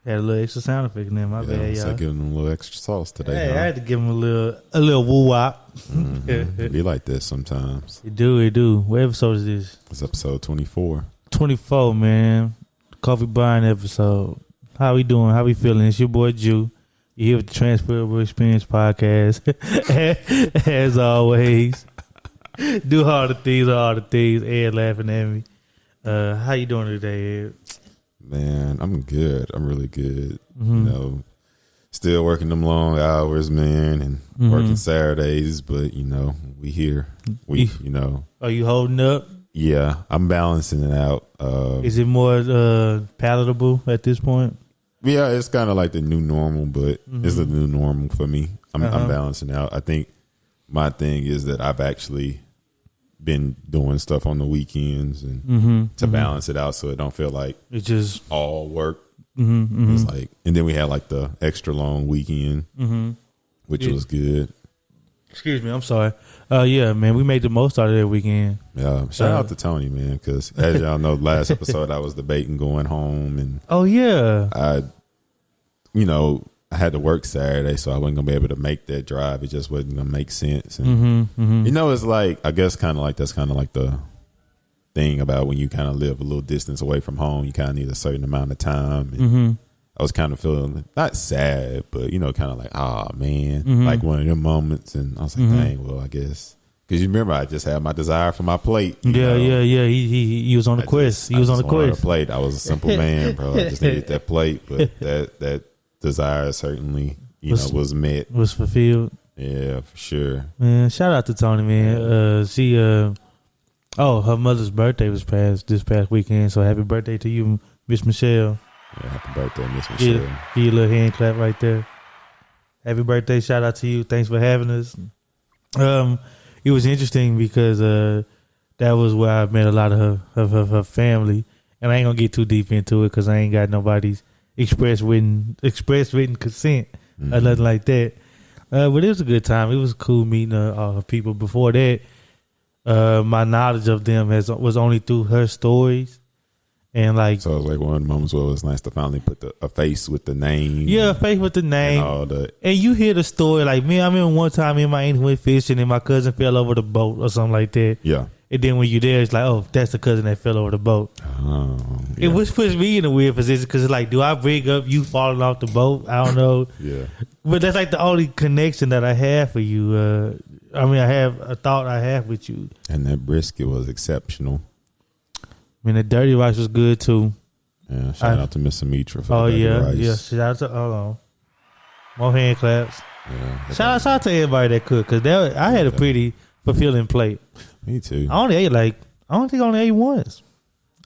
Had a little extra sound effect in there. My bad, y'all. So giving them a little extra sauce today. Hey, huh? I had to give him a little woo wop. Be like this sometimes. It do. What episode is this? It's episode 24. 24, man. Coffee buying episode. How we doing? How we feeling? It's your boy Jew. You here with the Transferable Experience podcast. As always. Do all the things. Ed laughing at me. How you doing today, Ed? Man, I'm good. I'm really good. You know, still working them long hours, man, and working Saturdays, but you know, we here. You know. Are you holding up? Yeah, I'm balancing it out. Is it more palatable at this point? Yeah, it's kind of like the new normal, but it's the new normal for me. I'm balancing out. I think my thing is that I've actually been doing stuff on the weekends and to balance it out so it don't feel like it's just all work. It's like, and then we had like the extra long weekend, which was good. Excuse me, I'm sorry. Yeah, man, we made the most out of that weekend. Yeah, shout out to Tony, man, because as y'all know, last episode I was debating going home, and I had to work Saturday, so I wasn't gonna be able to make that drive. It just wasn't gonna make sense. And you know, it's like, I guess kind of like that's kind of like the thing about when you kind of live a little distance away from home. You kind of need a certain amount of time. And I was kind of feeling not sad, but you know, kind of like, man, like one of them moments. And I was like, dang, well, I guess because you remember I just had my desire for my plate. Yeah. He was on the quest. He was on the quest. Plate. I was a simple man, bro. I just needed that plate, but that desire certainly, was met, was fulfilled. Yeah, for sure. Man, shout out to Tony, man. She, her mother's birthday was this past weekend. So happy birthday to you, Miss Michelle. Yeah, happy birthday, Miss Michelle. Give you a little hand clap right there. Happy birthday! Shout out to you. Thanks for having us. It was interesting because that was where I met a lot of her family, and I ain't gonna get too deep into it because I ain't got nobody's express written consent or nothing like that. But it was a good time. It was cool meeting all people. Before that, my knowledge of them was only through her stories. And like, so it was like one of the moments where it was nice to finally put a face with the name. Yeah, a face with the name. And you hear the story. Like me, I remember one time me and my aunt went fishing and my cousin fell over the boat or something like that. Yeah. And then when you there, it's like, oh, that's the cousin that fell over the boat. Oh, yeah. It was pushed me in a weird position because it's like, do I bring up you falling off the boat? I don't know. Yeah. But that's like the only connection that I have for you. I have a thought I have with you. And that brisket was exceptional. I mean, the dirty rice was good too. Yeah, shout out to Miss Amitra for the dirty rice. Yeah, shout out to, hold on. More hand claps. Yeah. Shout out to everybody that cooked because I had a pretty fulfilling plate. Me too. I only ate once.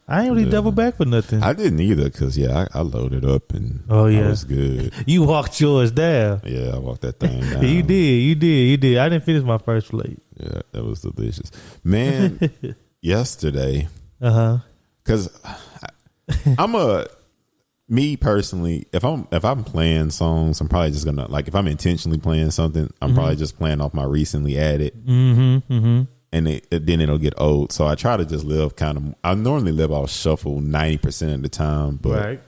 I ain't really double back for nothing. I didn't either because, I loaded up and I was good. You walked yours down. Yeah, I walked that thing down. You did. I didn't finish my first plate. Yeah, that was delicious. Man, yesterday, because me personally, if I'm playing songs, I'm probably just gonna, like, if I'm intentionally playing something, I'm probably just playing off my recently added, and then it'll get old. So I try to just live I normally live off shuffle 90% of the time, but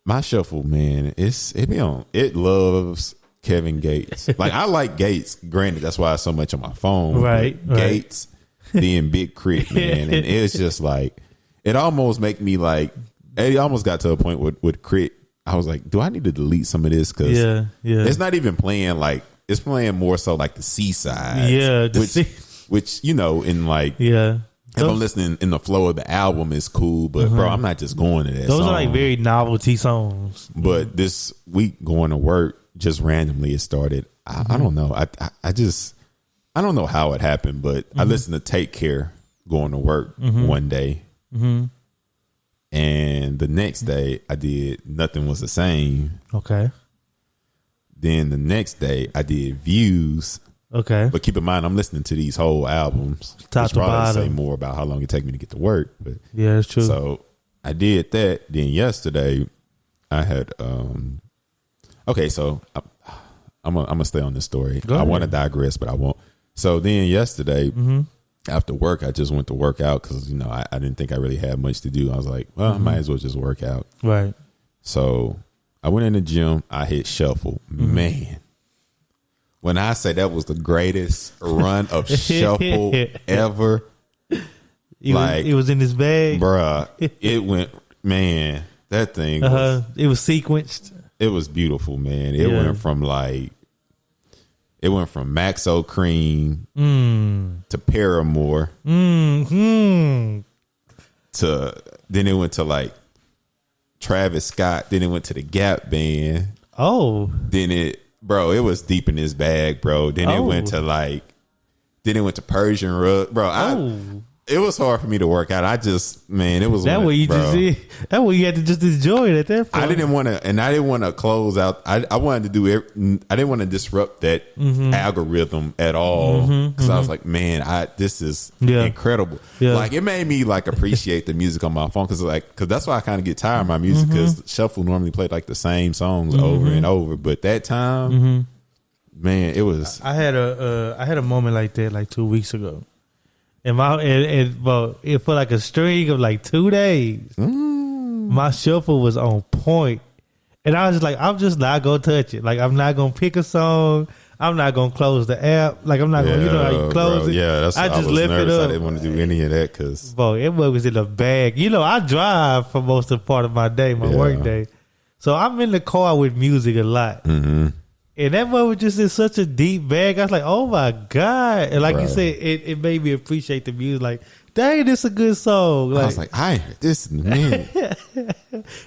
my shuffle, man, it loves Kevin Gates. Like, I like Gates. Granted, that's why it's so much on my phone. Right. Gates being Big Crit, man, and it's just like, it almost make me like. It almost got to a point with Crit. I was like, do I need to delete some of this? Because it's not even playing like, it's playing more so like the C-side. Yeah. Which, in like, if I'm listening in the flow of the album is cool, but bro, I'm not just going to that Those song. are like very novelty songs. But this week going to work, just randomly it started. I don't know. I don't know how it happened, but I listened to Take Care going to work one day. And the next day I did Nothing Was the Same. Okay. Then the next day I did Views. Okay. But keep in mind, I'm listening to these whole albums. Top to bottom. Say more about how long it take me to get to work. But yeah, it's true. So I did that. Then yesterday I had, okay, so I'm gonna stay on this story. I want to digress, but I won't. So then yesterday, after work, I just went to work out because, I didn't think I really had much to do. I was like, well, I might as well just work out. Right. So I went in the gym. I hit shuffle. Man, when I say that was the greatest run of shuffle ever, it was in his bag, bruh. It went, man. That thing, it was sequenced. It was beautiful, man. It went from Maxo Cream to Paramore to then it went to like Travis Scott. Then it went to the Gap Band. Oh, then it was deep in his bag, bro. Then it went to Persian Rug, bro. It was hard for me to work out. It was that way you had to just enjoy it at that point. I didn't want to close out. I wanted to do it. I didn't want to disrupt that algorithm at all because I was like, man, this is incredible. Yeah. Like it made me like appreciate the music on my phone because that's why I kind of get tired of my music because shuffle normally played like the same songs over and over, but that time, man, it was. I had a moment like that like 2 weeks ago. And it for like a string of like 2 days. My shuffle was on point. And I was just like, I'm just not going to touch it. Like, I'm not going to pick a song. I'm not going to close the app. Like, I'm not going to, you know how you close it? Yeah, I just left it up. I didn't want to do any of that because. Bro, it was in the bag. You know, I drive for most of the part of my day, my work day. So I'm in the car with music a lot. And that one was just in such a deep bag. I was like, oh my God. And like you said, it made me appreciate the music. Like, dang, this is a good song. Like, I was like, I ain't heard this in a minute.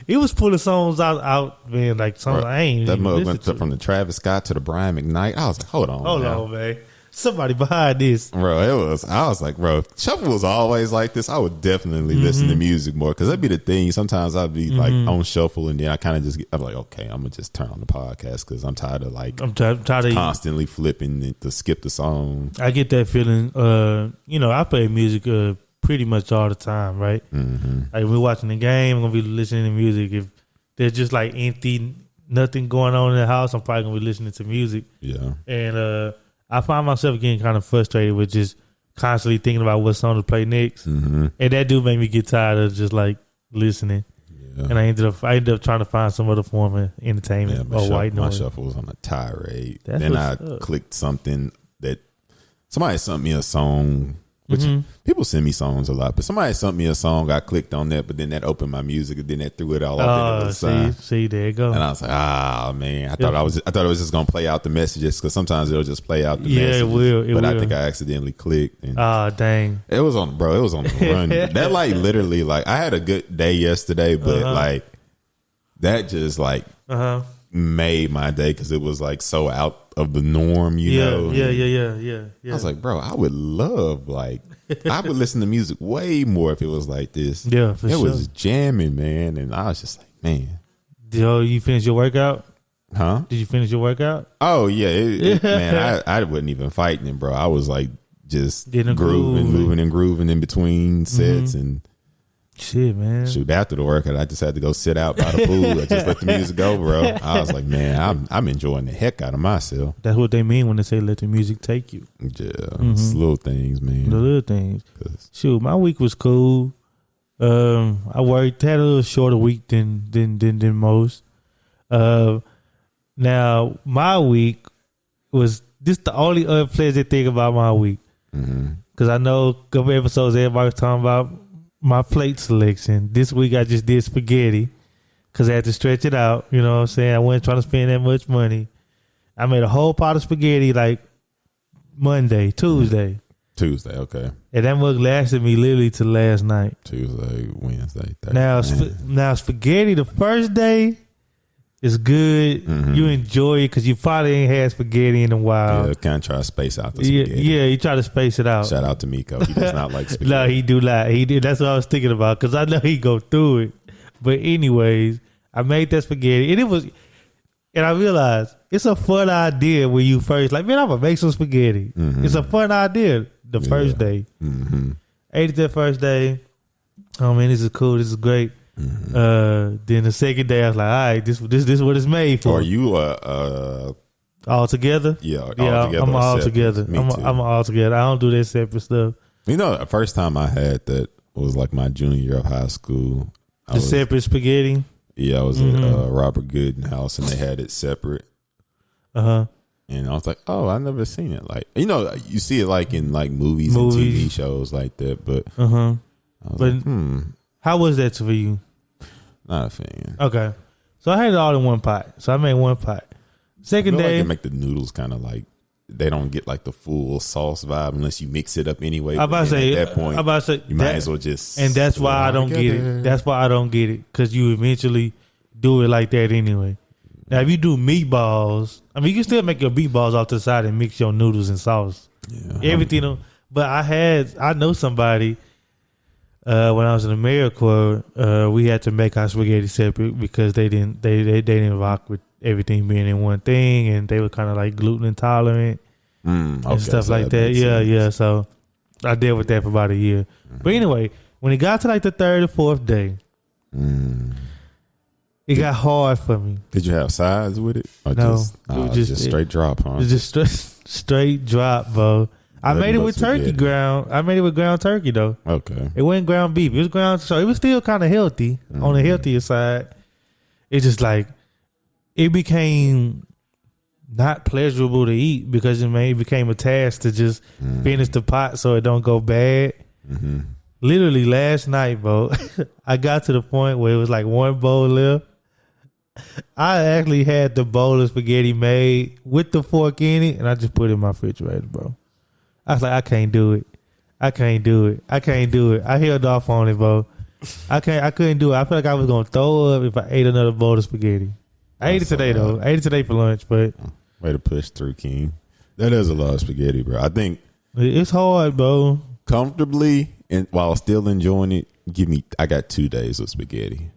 It was pulling songs out, man. Like, songs I ain't that mug went from the Travis Scott to the Brian McKnight. I was like, hold on, man. Somebody behind this. Bro, I was like, bro, if shuffle was always like this, I would definitely listen to music more. Because that'd be the thing. Sometimes I'd be like on shuffle and then I kind of I'm like, okay, I'm going to just turn on the podcast because I'm tired of like, I'm tired of constantly flipping to skip the song. I get that feeling. I play music pretty much all the time, right? Like we're watching the game, I'm going to be listening to music. If there's just like nothing going on in the house, I'm probably going to be listening to music. Yeah. And, I find myself getting kind of frustrated with just constantly thinking about what song to play next. And that do make me get tired of just like listening. Yeah. And I ended up trying to find some other form of entertainment or white noise. My shuffle was on a tirade. Then I clicked something that somebody sent me a song. Which people send me songs a lot, but somebody sent me a song. I clicked on that, but then that opened my music, and then that threw it all up. See, there you go. And I was like, man, I thought it was just gonna play out the messages because sometimes it'll just play out the messages. It will. I think I accidentally clicked. And dang! It was on the run. That like literally like I had a good day yesterday, but like that just like made my day because it was like so out of the norm, you know. Yeah. I was like, bro, I would love I would listen to music way more if it was like this. Yeah, for sure. It was jamming, man, and I was just like, man. Did you finish your workout? Huh? Did you finish your workout? Oh yeah, man. I wasn't even fighting, bro. I was like just moving and grooving in between sets and. Shit, man. Shoot, after the workout, I just had to go sit out by the pool. I just let the music go, bro. I was like, man, I'm enjoying the heck out of myself. That's what they mean when they say let the music take you. Yeah, it's little things, man. The little things. Shoot, my week was cool. I had a little shorter week than most. Now, my week was this the only unpleasant thing about my week. Because I know a couple episodes everybody was talking about my plate selection. This week I just did spaghetti because I had to stretch it out. You know what I'm saying? I wasn't trying to spend that much money. I made a whole pot of spaghetti like Tuesday, okay. And that mug lasted me literally till last night. Tuesday, Wednesday, Thursday. Now spaghetti the first day is good. You enjoy it because you probably ain't had spaghetti in a while. Yeah, kind of try to space out the spaghetti. Yeah, you try to space it out. Shout out to Miko. He does not like spaghetti. No, he do not. He did. That's what I was thinking about because I know he go through it. But anyways, I made that spaghetti and I realized it's a fun idea when you first like, man, I'm gonna make some spaghetti. It's a fun idea the first day. Ate it that first day. Oh man, this is cool. This is great. Then the second day I was like, all right, this is what it's made for. Are you all together? Yeah, I'm all together. I'm all together. I don't do that separate stuff. You know, the first time I had that was like my junior year of high school. Separate spaghetti? Yeah, I was at Robert Gooden house, and they had it separate. And I was like, oh, I never seen it. Like, you know, you see it like in like movies. And TV shows like that, but I was like, how was that for you? Not a fan. Okay, so I had it all in one pot. So I made one pot. Second day, like it make the noodles kind of like they don't get like the full sauce vibe unless you mix it up anyway. I'm about to say at that point, you might as well just. And that's why I don't get it. That's why I don't get it, because you eventually do it like that anyway. Now, if you do meatballs, I mean, you can still make your meatballs off to the side and mix your noodles and sauce. Yeah, everything. But I know somebody. When I was in America, we had to make our spaghetti separate because they didn't rock with everything being in one thing, and they were kind of like gluten intolerant and stuff like that. Yeah. So I dealt with that for about a year. But anyway, when it got to like the third or fourth day, it got hard for me. Did you have sides with it? Or no, just straight drop, huh? It was just straight drop, bro. I made it with turkey ground. I made it with ground turkey though. Okay. It wasn't ground beef. It was ground, so it was still kind of healthy on the healthier side. It's just like it became not pleasurable to eat because it became a task to just finish the pot so it don't go bad. Literally last night, bro, I got to the point where it was like one bowl left. I actually had the bowl of spaghetti made with the fork in it, and I just put it in my refrigerator, bro. I was like, I can't do it. I held off on it, bro. I couldn't do it. I feel like I was gonna throw up if I ate another bowl of spaghetti. I ate it today though. I ate it today for lunch, but way to push through, King. That is a lot of spaghetti, bro. I think it's hard, bro. Comfortably and while still enjoying it, I got 2 days of spaghetti.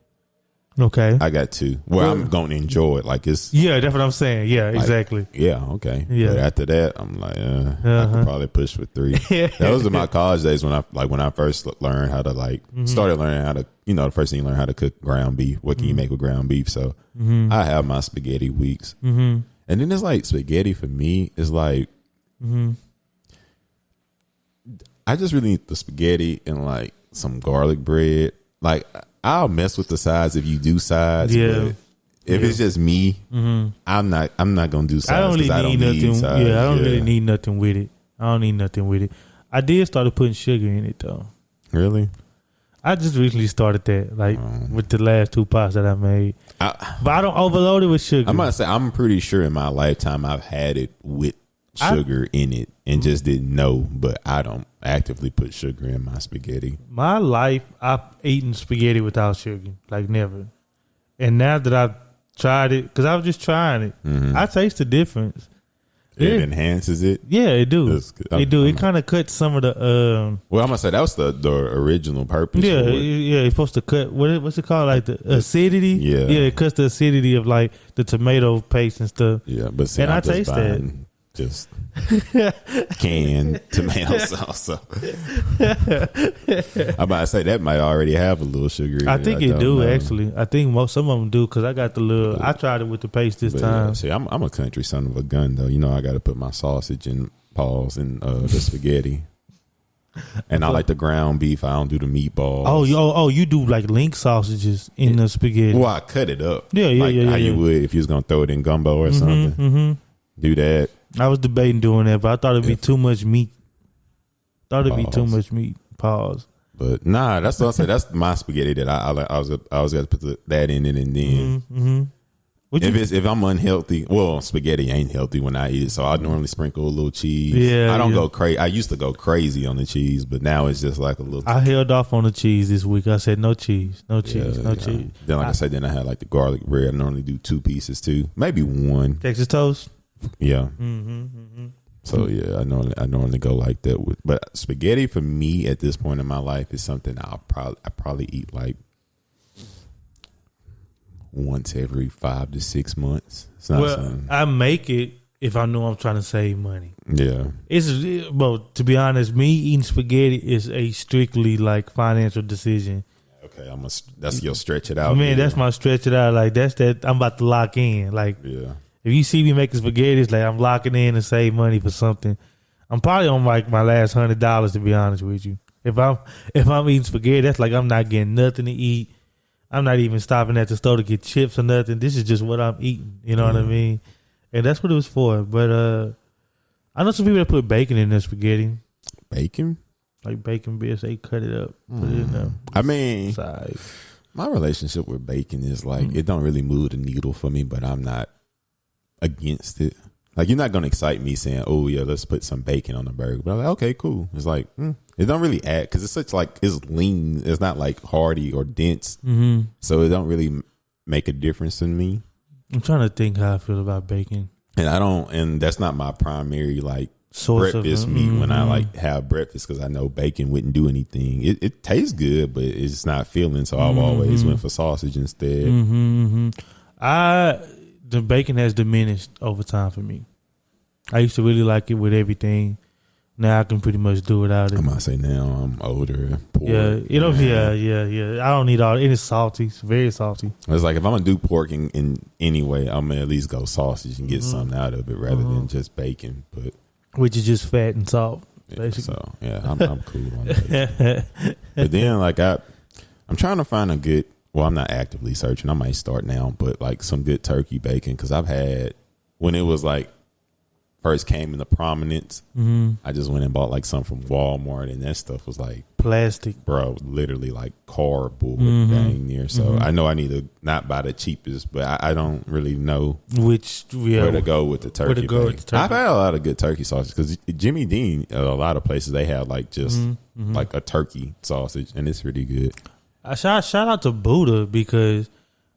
Okay. I got 2. Well, I'm gonna enjoy it. Like it's that's what I'm saying. Yeah, like, exactly. Yeah, okay. Yeah. But after that, I'm like, I could probably push for 3. Those are my college days when I first learned how to started learning how to, the first thing you learn how to cook ground beef. What can you make with ground beef? So I have my spaghetti weeks. And then it's like spaghetti for me is like I just really need the spaghetti and like some garlic bread. Like I'll mess with the sides if you do sides. But if it's just me, I'm not gonna do sides. I don't really need nothing. Sides. I don't really need nothing with it. I did start putting sugar in it though. Really? I just recently started that, with the last 2 pots that I made. But I don't overload it with sugar. I'm gonna say I'm pretty sure in my lifetime I've had it with sugar in it and just didn't know, but I don't actively put sugar in my spaghetti. My life, I've eaten spaghetti without sugar, like never. And now that I've tried it, because I was just trying it, I taste the difference. It enhances it. Yeah, it do. It do. It kind of cuts some of the. Well, I'm gonna say that was the original purpose. Yeah, it's supposed to cut. What's it called? Like the acidity. Yeah, it cuts the acidity of like the tomato paste and stuff. Yeah, but see, and I taste that. Just canned tomato sauce. So. I'm about to say that might already have a little sugar in it. I think it do actually. I think some of them do because I got the little. I tried it with the paste this time. See, I'm a country son of a gun though. I got to put my sausage and paws in the spaghetti. And I like the ground beef. I don't do the meatballs. Oh, you do like link sausages in the spaghetti. Well, I cut it up. Yeah. How you would if you was gonna throw it in gumbo or something. Do that. I was debating doing that, but I thought it'd be too much meat. Pause. But nah, that's what I said. That's my spaghetti that I was gonna put that in it, and then if I'm unhealthy, well, spaghetti ain't healthy when I eat it, so I normally sprinkle a little cheese. Yeah, I don't go crazy. I used to go crazy on the cheese, but now it's just like a little. I held off on the cheese this week. I said no cheese. Cheese. Then like I said, then I had like the garlic bread. I normally do 2 pieces too, maybe 1. Texas toast. Yeah. So yeah, I normally go like that with, but spaghetti for me at this point in my life is something I probably eat like once every 5 to 6 months. It's not something. I make it if I know I'm trying to save money. Yeah. To be honest, me eating spaghetti is a strictly like financial decision. Okay, that's your stretch it out. Man, that's my stretch it out. Like that's that I'm about to lock in. Like yeah. If you see me making spaghetti, it's like I'm locking in to save money for something. I'm probably on like my last $100 to be honest with you. If I'm eating spaghetti, that's like I'm not getting nothing to eat. I'm not even stopping at the store to get chips or nothing. This is just what I'm eating. You know what I mean? And that's what it was for. But I know some people that put bacon in their spaghetti. Bacon? Like bacon bits, they cut it up, put it in there. I mean, side. My relationship with bacon is like, it don't really move the needle for me, but I'm not against it. Like, you're not going to excite me saying, oh, yeah, let's put some bacon on the burger. But I'm like, okay, cool. It's like, it don't really add, because it's such like, it's lean. It's not like hearty or dense. Mm-hmm. So it don't really make a difference in me. I'm trying to think how I feel about bacon. And that's not my primary, like, source breakfast meat when I like have breakfast, because I know bacon wouldn't do anything. It tastes good, but it's not filling. So I've always went for sausage instead. The bacon has diminished over time for me. I used to really like it with everything. Now I can pretty much do without it. I might say now I'm older. Pork, yeah. I don't need all. It is salty. It's very salty. It's like if I'm gonna do pork in any way, I'm gonna at least go sausage and get something out of it rather than just bacon. But which is just fat and salt, basically. So yeah, I'm cool on that. But then like I'm trying to find a good. Well, I'm not actively searching. I might start now, but like some good turkey bacon, because I've had when it was like first came into prominence. I just went and bought like some from Walmart, and that stuff was like plastic, bro, literally like cardboard, dang near. So I know I need to not buy the cheapest, but I don't really know where to go with the turkey. I've had a lot of good turkey sausage, because Jimmy Dean, a lot of places they have like just like a turkey sausage, and it's pretty good. Shout out to Buddha, because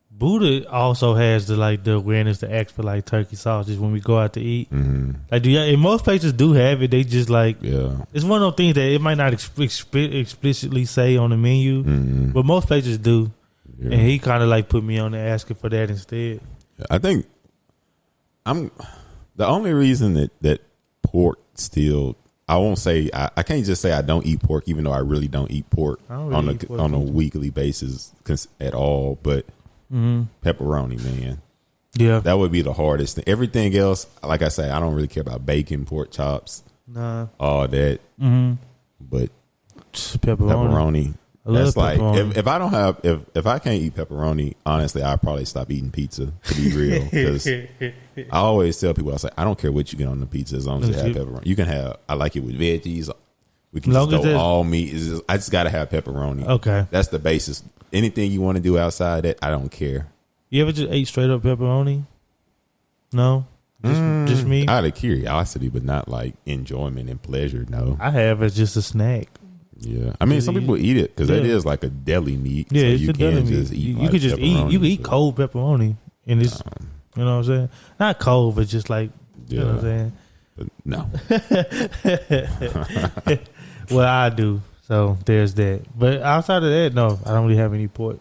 Buddha also has the awareness to ask for like turkey sausage when we go out to eat. Like, and most places do have it. They just like, it's one of those things that it might not explicitly say on the menu, but most places do. And he kind of like put me on there asking for that instead. I think the only reason that pork still, I won't say, I can't just say I don't eat pork, even though I really don't eat pork on a weekly basis at all. But pepperoni, man. Yeah. That would be the hardest thing. Everything else, like I say, I don't really care about bacon, pork chops, all that. But pepperoni. That's like, if I don't have, if I can't eat pepperoni, honestly, I'd probably stop eating pizza, to be real. Because I always tell people, I say, I don't care what you get on the pizza as long as it have pepperoni. You can have, I like it with veggies. We can just go all meat. I just got to have pepperoni. Okay. That's the basis. Anything you want to do outside that, I don't care. You ever just ate straight up pepperoni? No? Just me? Out of curiosity, but not like enjoyment and pleasure, no. I have as just a snack. Yeah, I mean, some people eat it because it is like a deli meat. Yeah, so it's you a deli meat. You could just eat. You can eat cold pepperoni, and it's you know what I'm saying. Not cold, but just like you know what I'm saying. No. Well, I do. So there's that. But outside of that, no, I don't really have any pork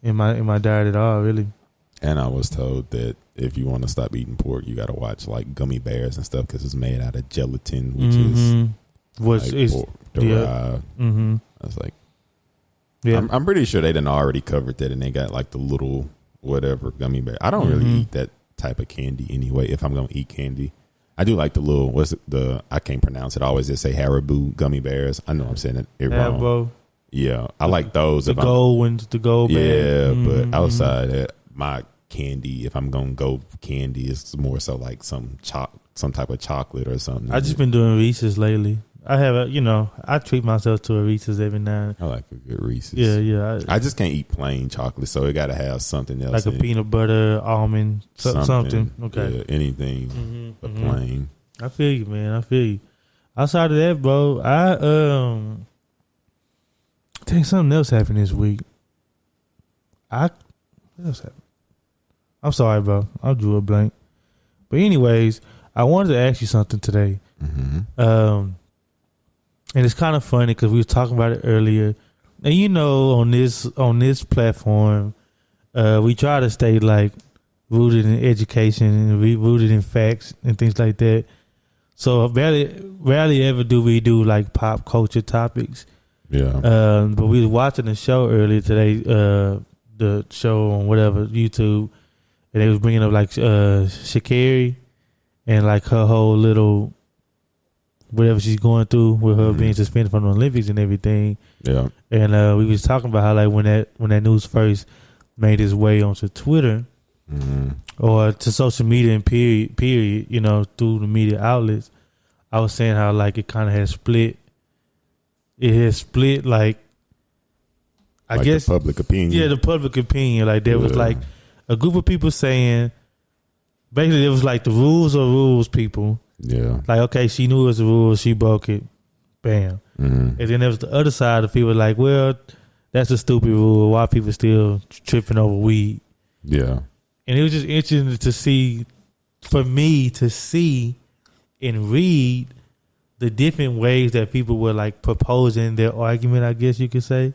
in my diet at all, really. And I was told that if you want to stop eating pork, you got to watch like gummy bears and stuff, because it's made out of gelatin, which is pork derived. I was like, I'm pretty sure they done already covered that, and they got like the little whatever gummy bear. I don't really eat that type of candy anyway. If I'm gonna eat candy, I do like the little I can't pronounce it. I always just say Haribo gummy bears. I know I'm saying it wrong. Haribo. Yeah, I like those. The gold ones, the gold bear. Yeah, but outside that, my candy, if I'm gonna go candy, it's more so like some type of chocolate or something. I just been doing Reese's lately. I have I treat myself to a Reese's every now and then. I like a good Reese's. Yeah. I just can't eat plain chocolate, so it got to have something else. Like a peanut butter, almond, something. Okay. Yeah, anything but plain. I feel you, man. I feel you. Outside of that, bro, I think something else happened this week. What else happened? I'm sorry, bro. I drew a blank. But anyways, I wanted to ask you something today. And it's kind of funny because we were talking about it earlier. And on this platform, we try to stay like rooted in education and rooted in facts and things like that. So rarely ever do we do like pop culture topics. Yeah. But we were watching the show earlier today, the show on whatever YouTube, and they was bringing up like Sha'Carri and like her whole little whatever she's going through with her being suspended from the Olympics and everything. Yeah. And we was talking about how like when that news first made its way onto Twitter or to social media and period, you know, through the media outlets, I was saying how like it kind of had split. It has split like I guess the public opinion. Yeah, the public opinion. Like there was like a group of people saying basically it was like the rules are rules, people. Yeah. Like, okay, she knew it was a rule, she broke it. Bam. And then there was the other side of people like, well, that's a stupid rule. Why people still tripping over weed? Yeah. And it was just interesting to see, for me to see and read the different ways that people were like proposing their argument, I guess you could say.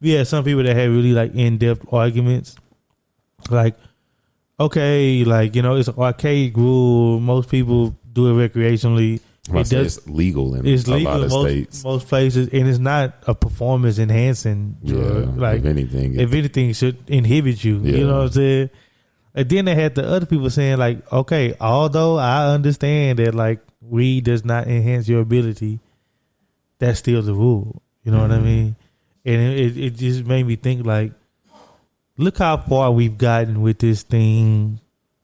We had some people that had really like in-depth arguments. Like, okay, like, you know, it's an archaic rule. Most people do it recreationally. It's legal in a lot of states. Most places, and it's not a performance enhancing drug. Like, if anything, should inhibit you. Yeah. You know what I'm saying? And then they had the other people saying like, okay, although I understand that like weed does not enhance your ability, that's still the rule. You know what I mean? And it just made me think like, look how far we've gotten with this thing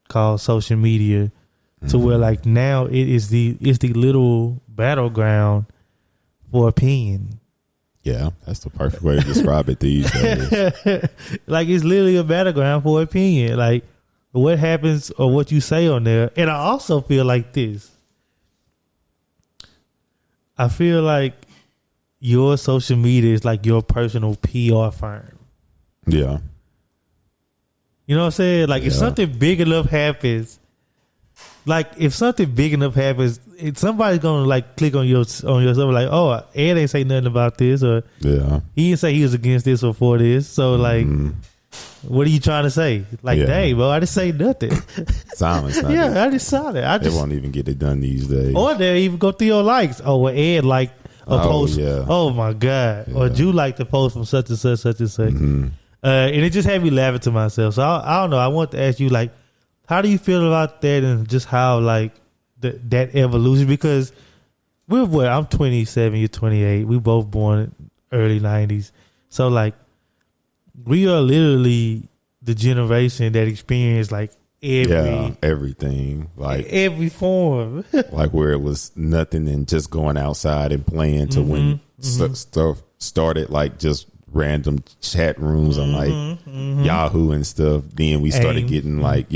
called social media, to where like now it's the literal battleground for opinion. Yeah, that's the perfect way to describe it these days. Like it's literally a battleground for opinion. Like what happens or what you say on there. And I also feel like this. I feel like your social media is like your personal PR firm. Yeah. You know what I'm saying? Like if something big enough happens, somebody's gonna like click on your stuff like, oh, Ed ain't say nothing about this, or he didn't say he was against this or for this. So like, what are you trying to say? Like, dang, bro, I didn't say nothing. Silence. I just saw that. They won't even get it done these days. Or they even go through your likes. Oh, well, Ed liked a post. Yeah. Oh my God. Yeah. Or Jew liked the post from such and such, such and such. And it just had me laughing to myself. So I don't know. I want to ask you, like, how do you feel about that, and just how like that evolution? Because we're what? I'm 27. You're 28. We both born early 90s. So like, we are literally the generation that experienced like everything, like every form, like where it was nothing and just going outside and playing to when stuff started, like just random chat rooms on like Yahoo and stuff. Then we started getting like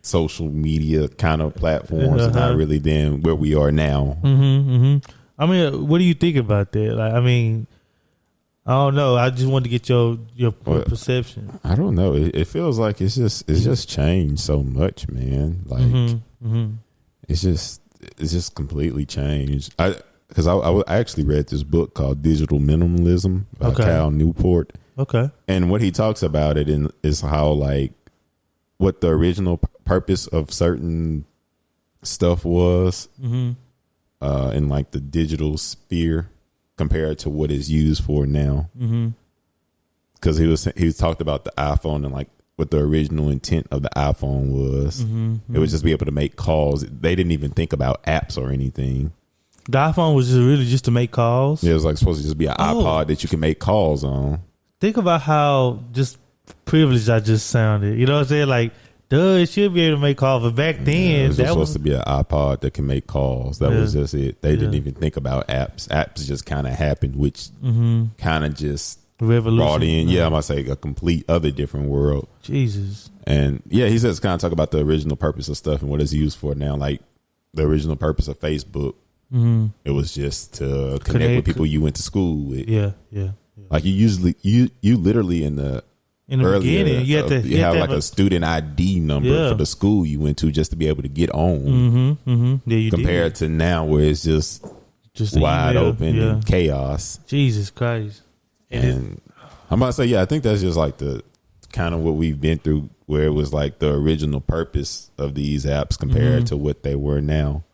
social media kind of platforms, and not really then where we are now. I mean, what do you think about that? Like, I mean, I don't know. I just wanted to get your perception. I don't know. It feels like it's just changed so much, man. Like it's just completely changed. Because I actually read this book called Digital Minimalism by Cal Newport. Okay. And what he talks about it is how like what the original purpose of certain stuff was in like the digital sphere compared to what it's used for now. Because he talked about the iPhone and like what the original intent of the iPhone was. It was just be able to make calls. They didn't even think about apps or anything. The iPhone was just to make calls? Yeah, it was like supposed to just be an iPod that you can make calls on. Think about how just privileged I just sounded. You know what I'm saying? Like, it should be able to make calls. But back then, it was supposed to be an iPod that can make calls. That was just it. They didn't even think about apps. Apps just kind of happened, which kind of just brought in, I'm going to say, a complete other different world. Jesus. And he says kind of talk about the original purpose of stuff and what it's used for now. Like the original purpose of Facebook. It was just to connect with people you went to school with. Yeah. Like you literally in the beginning, you have like a student ID number for the school you went to just to be able to get on. Yeah, compared to now where it's just wide open and chaos. Jesus Christ. And I'm about to say, I think that's just like the kind of what we've been through, where it was like the original purpose of these apps compared to what they were now.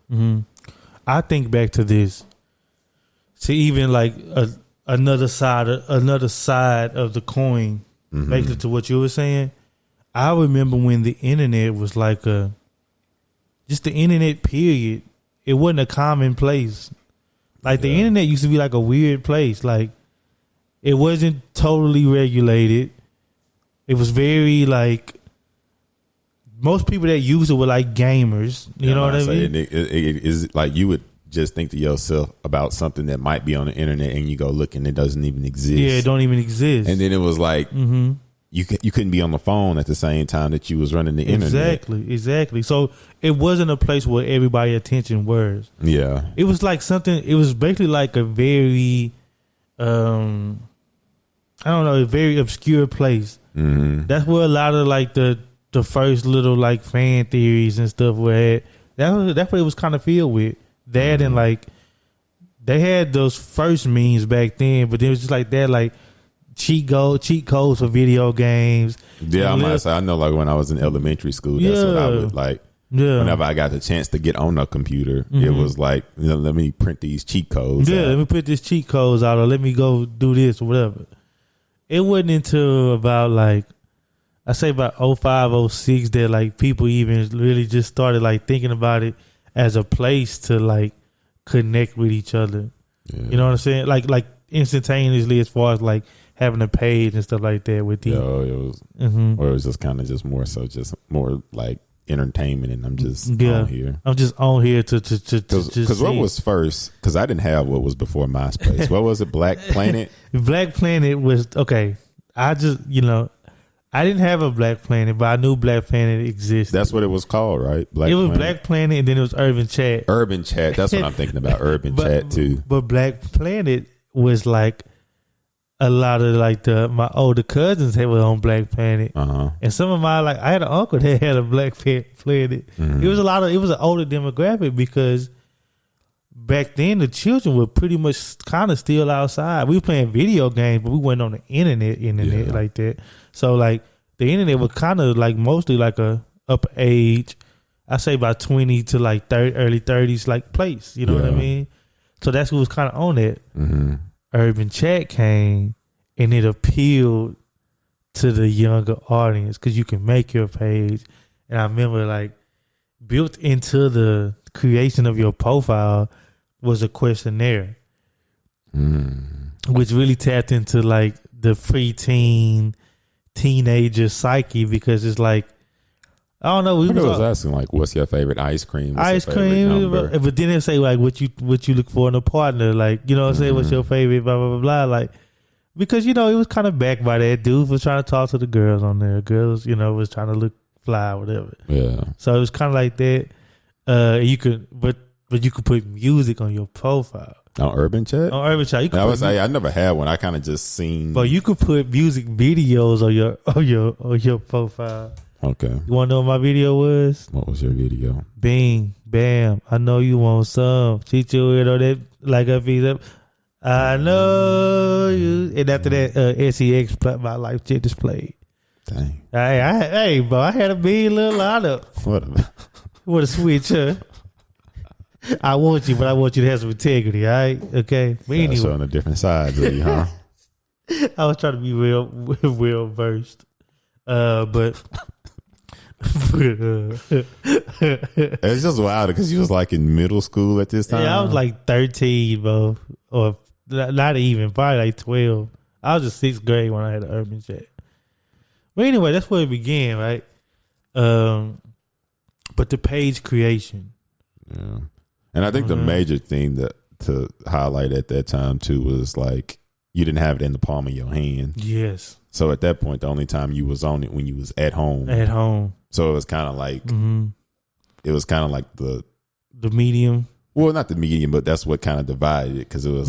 I think back to this, to even like another side of the coin, basically to what you were saying. I remember when the internet was like just the internet period it wasn't a common place. Like the internet used to be like a weird place. Like it wasn't totally regulated. It was very like most people that used it were like gamers. You know what I mean? It is like you would just think to yourself about something that might be on the internet and you go look and it doesn't even exist. Yeah, it don't even exist. And then it was like you couldn't be on the phone at the same time that you was running the internet. Exactly. So it wasn't a place where everybody's attention was. Yeah. It was like something. It was basically like a very, I don't know, a very obscure place. Mm-hmm. That's where a lot of like the first little like fan theories and stuff were at. That's what it was kind of filled with. That and like they had those first memes back then, but it was just like that, like cheat codes for video games. Yeah, I know. Like when I was in elementary school, that's what I would like. Yeah. Whenever I got the chance to get on a computer, it was like, let me print these cheat codes. Yeah, let me put these cheat codes out, or let me go do this or whatever. It wasn't until about like, I say about 05, 06 that like people even really just started like thinking about it as a place to like connect with each other. Yeah. You know what I'm saying? Like instantaneously, as far as like having a page and stuff like that with you. Yeah, it was, or it was just kind of just more like entertainment, and I'm just on here. I'm just on here to because what was first? Because I didn't have what was before MySpace. What was it? Black Planet. Black Planet was okay. I just I didn't have a Black Planet, but I knew Black Planet existed. That's what it was called, right? It was Black Planet, and then it was Urban Chat. Urban Chat. That's what I'm thinking about. Urban Chat too. But Black Planet was like a lot of like my older cousins were on Black Planet, and some of my I had an uncle that had a Black Planet. Mm-hmm. It was it was an older demographic because back then the children were pretty much kind of still outside. We were playing video games, but we weren't on the internet like that. So like the internet was kind of like mostly like a up age, I say about 20 to like 30, early 30s like place. You know what I mean? So that's who was kind of on it. Mm-hmm. Urban Chat came and it appealed to the younger audience because you can make your page. And I remember like built into the creation of your profile was a questionnaire, which really tapped into like the teenager psyche because it's like, I don't know. I was asking like, what's your favorite ice cream? But then they say like, what you look for in a partner, like say what's your favorite, blah blah blah blah, like because it was kind of backed by that dude was trying to talk to the girls on there. Girls, was trying to look fly, or whatever. Yeah. So it was kind of like that. You could, but you could put music on your profile. On Urban Chat? On Urban Chat. I never had one. I kind of just seen. But you could put music videos on your profile. Okay. You want to know what my video was? What was your video? Bing, bam. I know you want some. Cheat you with that like a feet up. I know you. And after that, SEX My Life Shit displayed. Dang. Hey, bro, I had a big little lineup. What a switch, huh? I want you, but I want you to have some integrity, all right? Okay? But anyway. Showing the different sides of you, huh? I was trying to be real versed. But it's just wild because you was like in middle school at this time. Yeah, I was like 13, bro. Or not even, probably like 12. I was in 6th grade when I had an Urban Chat. But anyway, that's where it began, right? But the page creation. Yeah. And I think the major thing to highlight at that time too was like you didn't have it in the palm of your hand. Yes. So at that point, the only time you was on it when you was at home. At home. So it was kind of like it was kind of like the medium. Well, not the medium, but that's what kind of divided it because it was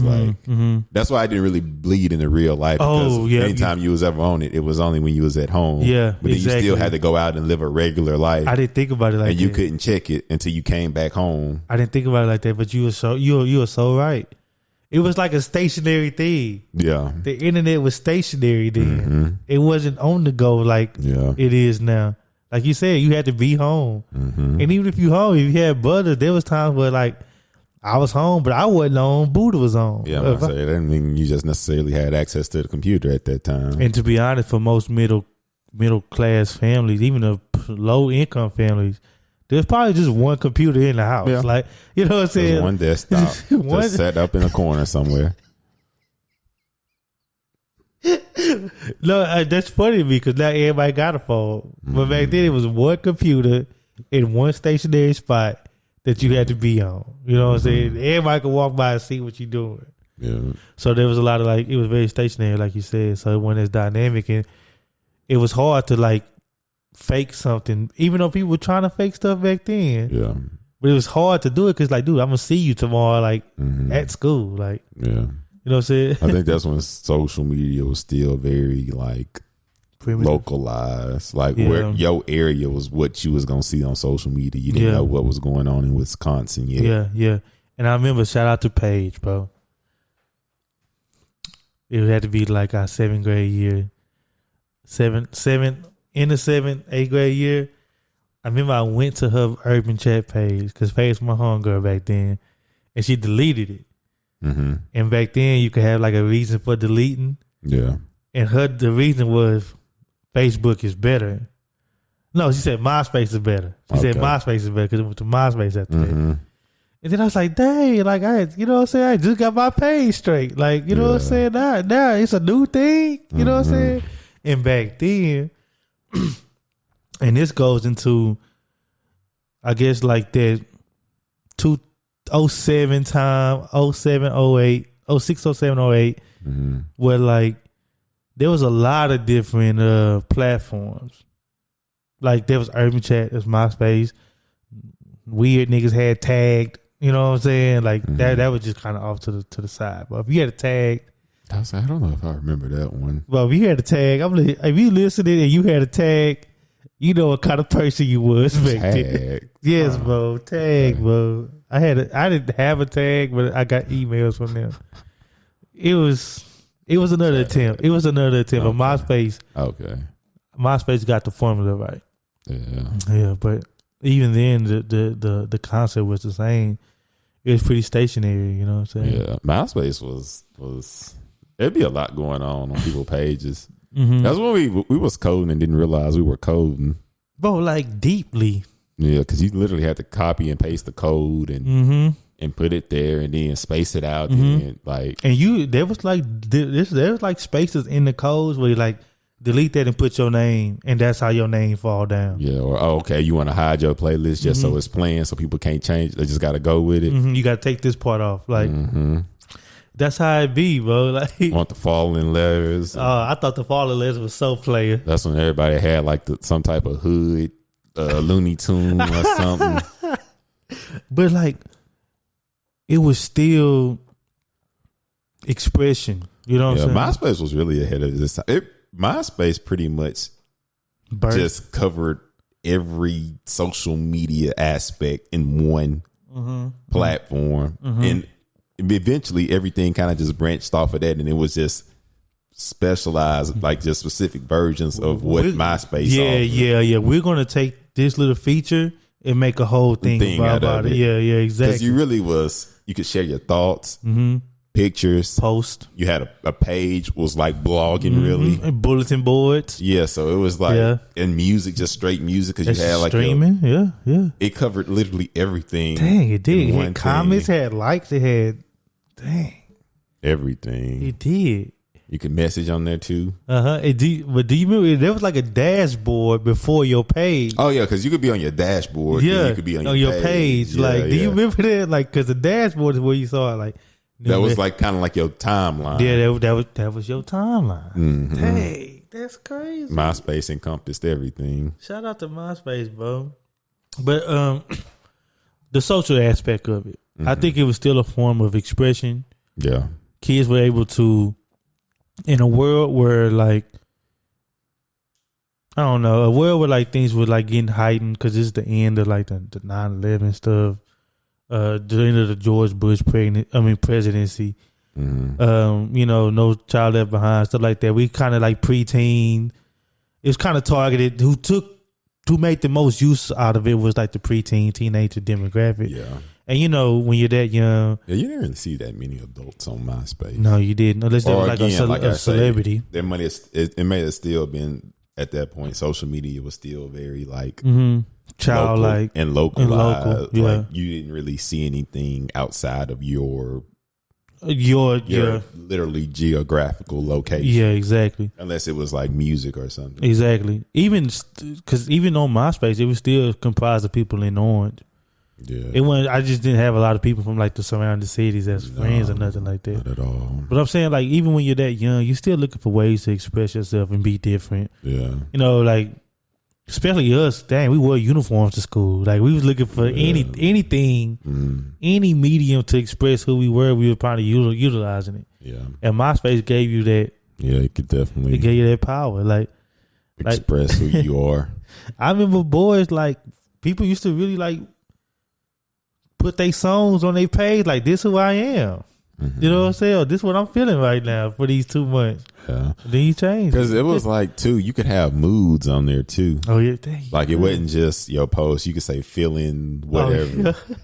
that's why I didn't really bleed into real life. Because anytime you was ever on it, it was only when you was at home. Yeah, but then you still had to go out and live a regular life. I didn't think about it like that. And you couldn't check it until you came back home. I didn't think about it like that, but you were so right. It was like a stationary thing. Yeah, the internet was stationary then. Mm-hmm. It wasn't on the go like it is now. Like you said, you had to be home, and even if you home, if you had brothers, there was times where like. I was home, but I wasn't on. Buddha was on. Yeah, that didn't mean you just necessarily had access to the computer at that time. And to be honest, for most middle class families, even the low income families, there's probably just one computer in the house. Yeah. Like, you know what I'm saying? There's one desktop One- just set up in a corner somewhere. No, that's funny to me because now everybody got a phone. But back then it was one computer in one stationary spot that you had to be on. You know what I'm saying? Everybody could walk by and see what you're doing. Yeah. So there was a lot of like, it was very stationary, like you said. So when it's dynamic, and it was hard to like fake something, even though people were trying to fake stuff back then. Yeah. But it was hard to do it because, like, dude, I'm gonna see you tomorrow, like at school, like, Yeah. you know what I'm saying? I think that's when social media was still very like Primitive. localized. Like Yeah. where your area was what you was gonna see on social media. You didn't Yeah. know what was going on in Wisconsin yet. Yeah, yeah. And I remember, shout out to Paige, bro. It had to be like our 7th grade year, in the 7th, 8th grade year. I remember I went to her urban chat page because Paige was my homegirl back then, and she deleted it. Mm-hmm. And back then, you could have like a reason for deleting. Yeah. And the reason was Facebook is better. No, she said MySpace is better. She said Okay. MySpace is better because it went to MySpace after that. Mm-hmm. And then I was like, dang, like you know what I'm saying? I just got my page straight. Like, you know what I'm saying? Now it's a new thing. You know what I'm saying? And back then, and this goes into, I guess, like that 07 time, 07, 08, 06, 07, 08, where like there was a lot of different platforms. Like there was Urban Chat, there was MySpace. Weird niggas had tagged. You know what I'm saying? Like that was just kind of off to the side. But if you had a tag, I don't know if I remember that one. well, if you had a tag, if you listening and you had a tag, you know what kind of person you was back then. Tag. Yes, bro. Tag, bro. I didn't have a tag, but I got emails from them. It was another attempt. It was another attempt. Okay. But MySpace got the formula right. Yeah. Yeah, but even then, the concept was the same. It was pretty stationary. You know what I'm saying? Yeah. MySpace was there'd be a lot going on people's pages. Mm-hmm. That's when we was coding and didn't realize we were coding. Bro, like deeply. Yeah, because you literally had to copy and paste the code and put it there and then space it out and like. And there was like spaces in the codes where you like delete that and put your name, and that's how your name fall down. Yeah, or okay, you want to hide your playlist just so it's playing, so people can't change. They just got to go with it. You got to take this part off. Like that's how it be, bro. Like Want the falling letters. I thought the fallen list was so player. That's when everybody had like some type of hood, Looney Tune or something. But like, it was still expression. You know what I'm saying? MySpace was really ahead of this time. MySpace pretty much just covered every social media aspect in one platform. And eventually everything kind of just branched off of that, and it was just specialized, like just specific versions of what MySpace offered. Yeah. We're going to take this little feature and make a whole thing about it. Yeah, exactly. Because you really you could share your thoughts, pictures, post. You had a page was like blogging really, and bulletin boards. Yeah, so it was like and music, just straight music, because you had like streaming. Yeah. It covered literally everything. Dang, it did. It had thing. comments, had likes, it had everything. It did. You could message on there too. But do you remember there was like a dashboard before your page? Oh yeah, because you could be on your dashboard. Yeah, you could be on your page. Yeah, like, do you remember that? Like, because the dashboard is where you saw it. Like, that was like kind of like your timeline. Yeah, that was your timeline. Hey, that's crazy. MySpace encompassed everything. Shout out to MySpace, bro. But the social aspect of it, I think it was still a form of expression. Yeah, kids were able to, in a world where like, I don't know, a world where like things were like getting heightened because it's the end of like the 9/11 stuff, the end of the George Bush presidency. You know, No Child Left Behind, stuff like that. We kind of like preteen. It was kind of targeted. Who made the most use out of it was like the preteen, teenager demographic. Yeah. And you know, when you're that young, you didn't really see that many adults on MySpace. No, you didn't. Unless they were like a celebrity. It may have still been at that point. Social media was still very like childlike and localized. local, yeah. Like you didn't really see anything outside of your literally geographical location. Yeah, exactly. Unless it was like music or something. Exactly. Even because even on MySpace, it was still comprised of people in Orange. Yeah, it wasn't. I just didn't have a lot of people from like the surrounding cities as friends or nothing like that. Not at all. But I'm saying, like, even when you're that young, you're still looking for ways to express yourself and be different. Yeah, you know, like especially us. Dang, we wore uniforms to school. Like we was looking for anything, any medium to express who we were. We were probably utilizing it. Yeah, and MySpace gave you that. Yeah, it could definitely. It gave you that power, like express who you are. I remember boys, like people used to really like put their songs on their page, like this who I am. You know what I'm saying? Or, this what I'm feeling right now for these 2 months. Yeah. Then you change because it was like too. You could have moods on there too. Oh yeah, like it wasn't just your post. You could say feeling whatever. Oh, yeah.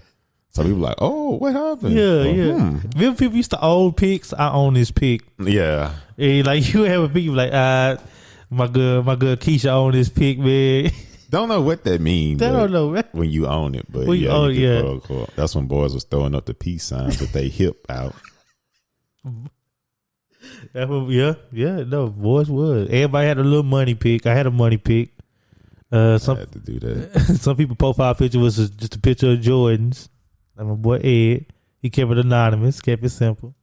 So people like, oh, what happened? Yeah, Remember people used to own pics. I own this pic. Yeah. And like you have a pic, like my girl Keisha own this pic, man. Don't know what that means. I don't know when you own it, but that's when boys was throwing up the peace signs with their hip out. No, boys was. Everybody had a little money pic. I had a money pic. I had to do that. Some people profile picture was just a picture of Jordans. Like my boy Ed, he kept it anonymous, kept it simple.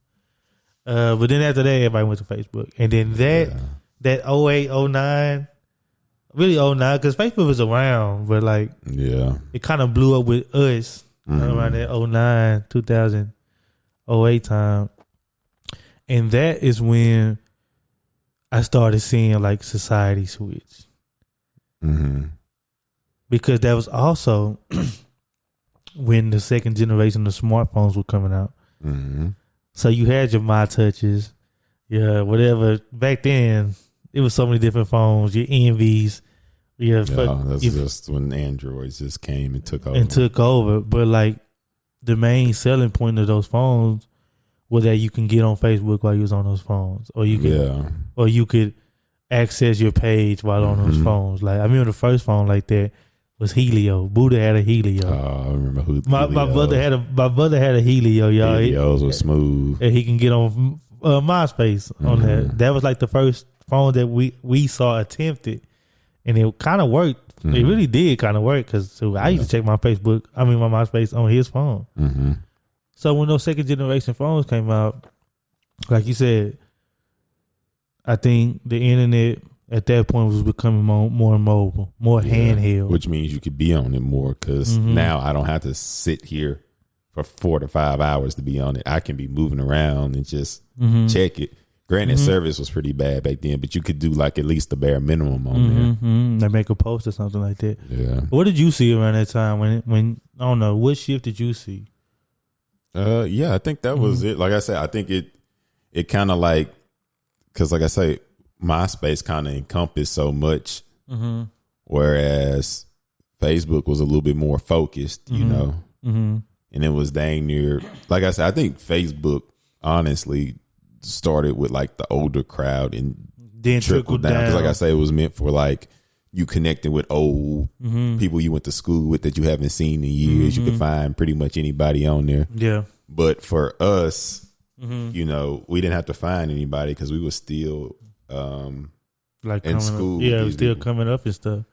But then after that, everybody went to Facebook, and then that 08, 09. Really 09, because Facebook was around, but like it kind of blew up with us around that 09, 2008 time. And that is when I started seeing like society switch. Because that was also when the second generation of smartphones were coming out. So you had your My Touches, whatever. Back then, it was so many different phones, your Envies. That's just when Androids just came and took over. But like the main selling point of those phones was that you can get on Facebook while you was on those phones, or you could access your page while on those phones. Like I remember the first phone like that was Helio. Buddha had a Helio. I remember who. My brother had a Helio, y'all. Helios were smooth, and he can get on MySpace on that. That was like the first phone that we saw attempted. And it kind of worked. It really did kind of work because I used to check my MySpace on his phone. So when those second generation phones came out, like you said, I think the internet at that point was becoming more mobile, more handheld. Which means you could be on it more because now I don't have to sit here for 4 to 5 hours to be on it. I can be moving around and just check it. Granted, service was pretty bad back then, but you could do like at least the bare minimum on there. They make a post or something like that. Yeah. What did you see around that time when I don't know, what shift did you see? I think that was it. Like I said, I think it kind of like, because like I say, MySpace kind of encompassed so much, whereas Facebook was a little bit more focused, you know, and it was dang near, like I said, I think Facebook honestly started with like the older crowd and then trickled down. Because like I say, it was meant for like you connecting with old people you went to school with that you haven't seen in years. You could find pretty much anybody on there. Yeah. But for us, you know, we didn't have to find anybody because we were still like in school. Yeah, it was still coming up and stuff.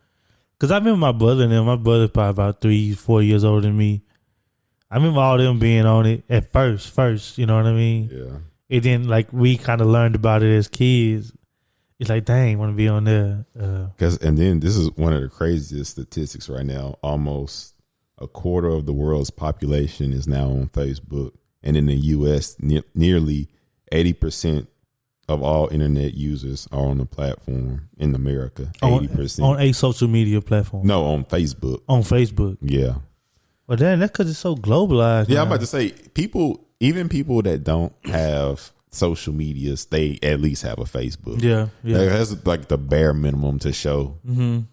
Because I remember my brother and them. My brother's probably about 3-4 years older than me. I remember all them being on it at first. You know what I mean? Yeah. And then, like, we kind of learned about it as kids. It's like, dang, want to be on there. And then this is one of the craziest statistics right now. Almost a quarter of the world's population is now on Facebook. And in the U.S., nearly 80% of all internet users are on the platform in America. 80%. On a social media platform? No, on Facebook. On Facebook? Yeah. Well, damn, that's because it's so globalized. Yeah, now. I'm about to say, even people that don't have social medias, they at least have a Facebook. Yeah. That's like the bare minimum to show.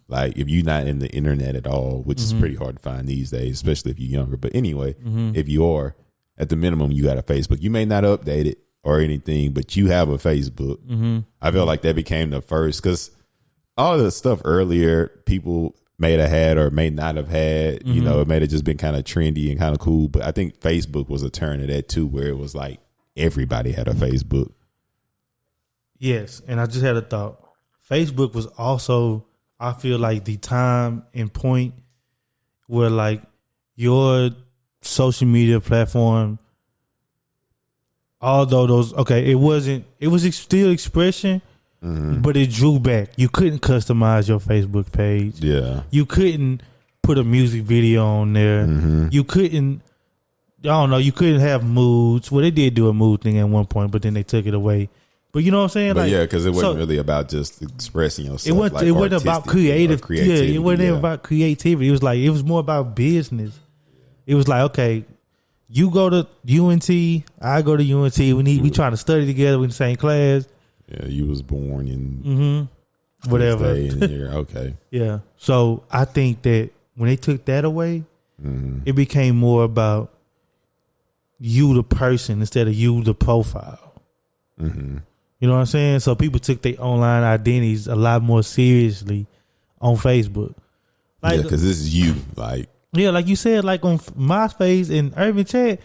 Like if you're not in the internet at all, which is pretty hard to find these days, especially if you're younger. But anyway, if you are, at the minimum, you got a Facebook. You may not update it or anything, but you have a Facebook. I feel like that became the first, because all the stuff earlier, people may have had or may not have had. You know, it may have just been kind of trendy and kind of cool. But I think Facebook was a turn of that too, where it was like everybody had a Facebook. Yes, and I just had a thought. Facebook was also, I feel like, the time and point where like your social media platform, although it was still expression, but it drew back. You couldn't customize your Facebook page. Yeah. You couldn't put a music video on there. You couldn't, I don't know, you couldn't have moods. Well, they did do a mood thing at one point, but then they took it away. But you know what I'm saying? But like, yeah, because it wasn't really about just expressing yourself. It wasn't about creative. Yeah, it wasn't about creativity. It was more about business. It was like, okay, you go to UNT, I go to UNT. We trying to study together. We in the same class. Yeah, you was born in whatever. Okay. Yeah. So I think that when they took that away, it became more about you, the person, instead of you, the profile. You know what I'm saying? So people took their online identities a lot more seriously on Facebook. Like, yeah, because this is you. Like, yeah, like you said, like on MySpace and Urban Chat,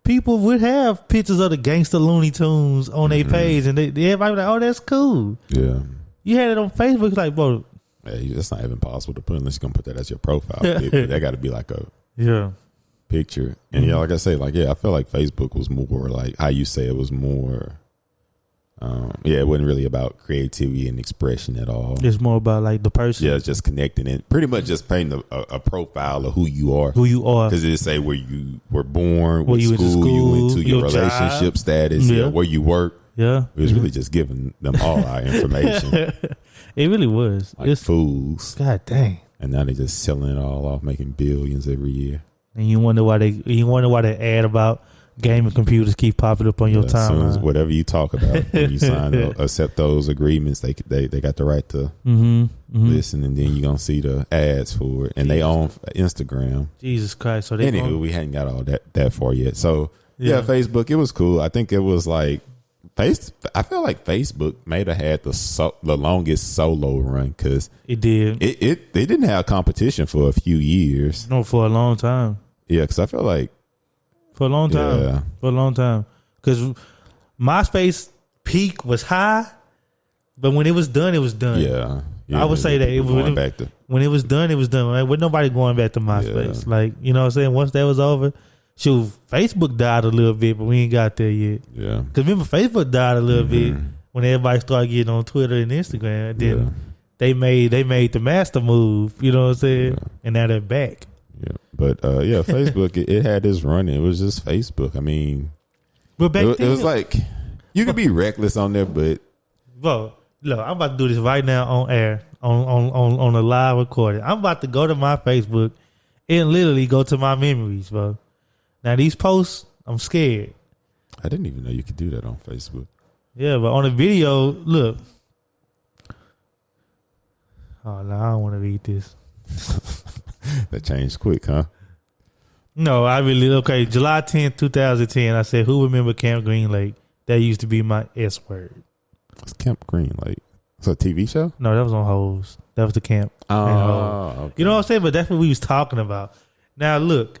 people would have pictures of the gangster Looney Tunes on their page, and everybody was like, "Oh, that's cool." Yeah, you had it on Facebook, it's like, bro, hey, that's not even possible to put unless you're gonna put that as your profile picture. That got to be like a picture. And yeah, like I say, like I feel like Facebook was more like how you say it was more. It wasn't really about creativity and expression at all. It's more about like the person. Yeah, it's just connecting it. Pretty much just painting a profile of who you are. Because it say where you were born, what school you went to, your relationship job status, where you work. Yeah. It was really just giving them all our information. It really was. Like it's fools. God dang. And now they're just selling it all off, making billions every year. And you wonder why they add about gaming computers keep popping up on your timeline. Whatever you talk about, when you sign or accept those agreements, they got the right to listen, and then you're gonna see the ads for it, and they own Instagram. Jesus Christ! So anywho, we hadn't got all that far yet. So yeah, Facebook, it was cool. I think it was like I feel like Facebook may have had the longest solo run because it did. They didn't have competition for a few years. No, for a long time. Yeah, because I feel like. For a long time. Yeah. For a long time. Because MySpace peak was high, but when it was done, it was done. Yeah. I would say that when it was done, it was done. Right? With nobody going back to MySpace. Yeah. Like, you know what I'm saying? Once that was over, shoot, Facebook died a little bit, but we ain't got there yet. Yeah. Because remember, Facebook died a little bit when everybody started getting on Twitter and Instagram. Then they made the master move, you know what I'm saying? Yeah. And now they're back. Yeah, but Facebook, it had this run. It was just Facebook. I mean, but back then, it was like you could be reckless on there, but bro, look, I'm about to do this right now on air, on a live recording. I'm about to go to my Facebook and literally go to my memories, bro. Now these posts, I'm scared. I didn't even know you could do that on Facebook. Yeah, but on the video, look. Oh no, I don't want to read this. That changed quick, huh? No, July 10th, 2010, I said, who remember Camp Green Lake? That used to be my S word. What's Camp Green Lake? It's a TV show? No, that was on Hoes. That was the camp. Oh, okay. You know what I'm saying? But that's what we was talking about. Now, look,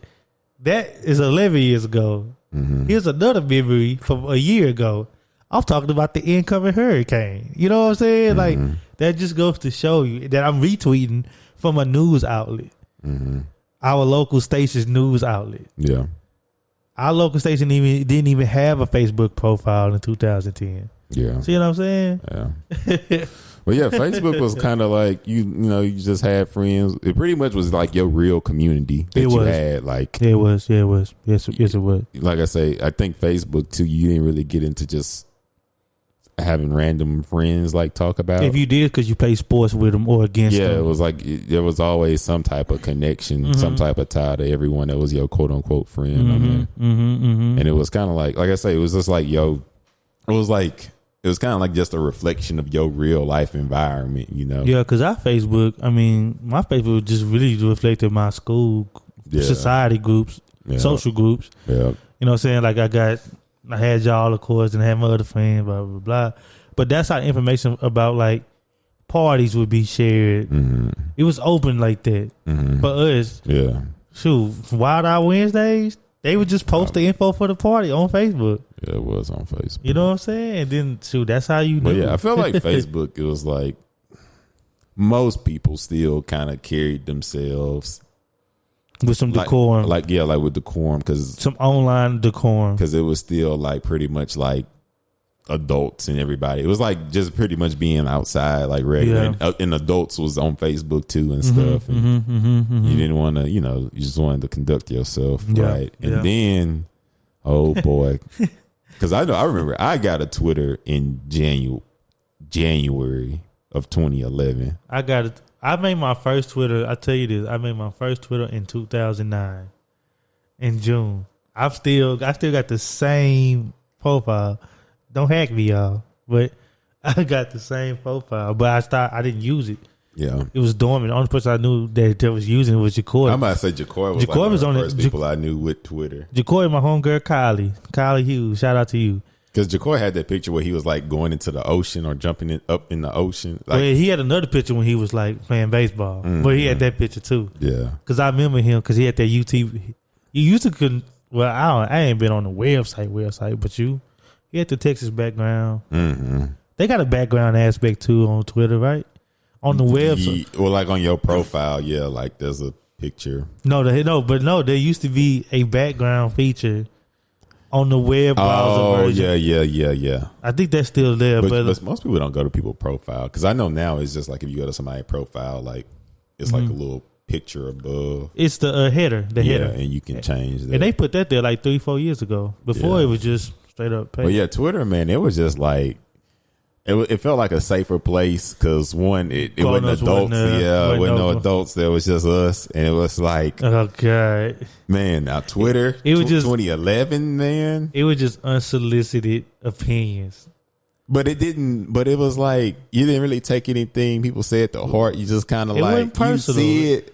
that is 11 years ago. Here's another memory from a year ago. I'm talking about the incoming hurricane. You know what I'm saying? Like, that just goes to show you that I'm retweeting from a news outlet. Our local station's news outlet. Yeah. Our local station didn't even have a Facebook profile in 2010. Yeah. See what I'm saying? Yeah. Well, yeah, Facebook was kind of like, you just had friends. It pretty much was like your real community that you had. Like, it was. Yeah, it was. Yes, it was. Like I say, I think Facebook too, you didn't really get into just having random friends like talk about. If you did, because you play sports with them or against them. Yeah, it was like there was always some type of connection, some type of tie to everyone that was your quote unquote friend on there. And it was kind of like I say, it was just like it was kind of like just a reflection of your real life environment, you know? Yeah, because my Facebook just really reflected my school, society groups, social groups. Yeah. You know what I'm saying? Like I had y'all, of course, and I had my other friends, blah, blah, blah. But that's how information about like parties would be shared. It was open like that for us. Yeah. Shoot, Wild Out Wednesdays, they would just post the info for the party on Facebook. Yeah, it was on Facebook. You know what I'm saying? And then, shoot, that's how you knew. But yeah, I feel like Facebook, it was like most people still kind of carried themselves with some decorum. Like with decorum. Some online decorum. Because it was still like pretty much like adults and everybody. It was like just pretty much being outside like regular. Yeah. And adults was on Facebook too and stuff. And you didn't want to, you just wanted to conduct yourself right. And then, oh boy. Because I remember I got a Twitter in January of 2011. I made my first Twitter. I tell you this. I made my first Twitter in 2009 in June. I still got the same profile. Don't hack me, y'all. But I got the same profile. But I didn't use it. Yeah, it was dormant. The only person I knew that was using it was JaCoy. I might say JaCoy was one of the first people I knew with Twitter. JaCoy and my homegirl Kylie Hughes. Shout out to you. Because JaCoy had that picture where he was like going into the ocean or jumping up in the ocean. Like, well, he had another picture when he was like playing baseball. But he had that picture too. Yeah. Because I remember him because he had that UTV. You used to couldn't. Well, I ain't been on the website, but he had the Texas background. They got a background aspect too on Twitter, right? On the website. Well, like on your profile, yeah, like there's a picture. No, there used to be a background feature on the web browser version. Yeah. I think that's still there, but most people don't go to people's profile because I know now it's just like if you go to somebody's profile, like it's like a little picture above. It's the header, header, and you can change that. And they put that there like 3-4 years ago. Before it was just straight up page. But yeah, Twitter, man, it was just like it felt like a safer place because one, it wasn't adults. Wasn't no adults. There was just us, and it was like, okay, man. Now Twitter, it was just 2011, man. It was just unsolicited opinions. But it didn't. But it was like you didn't really take anything people said to heart. You just kind of like you see it.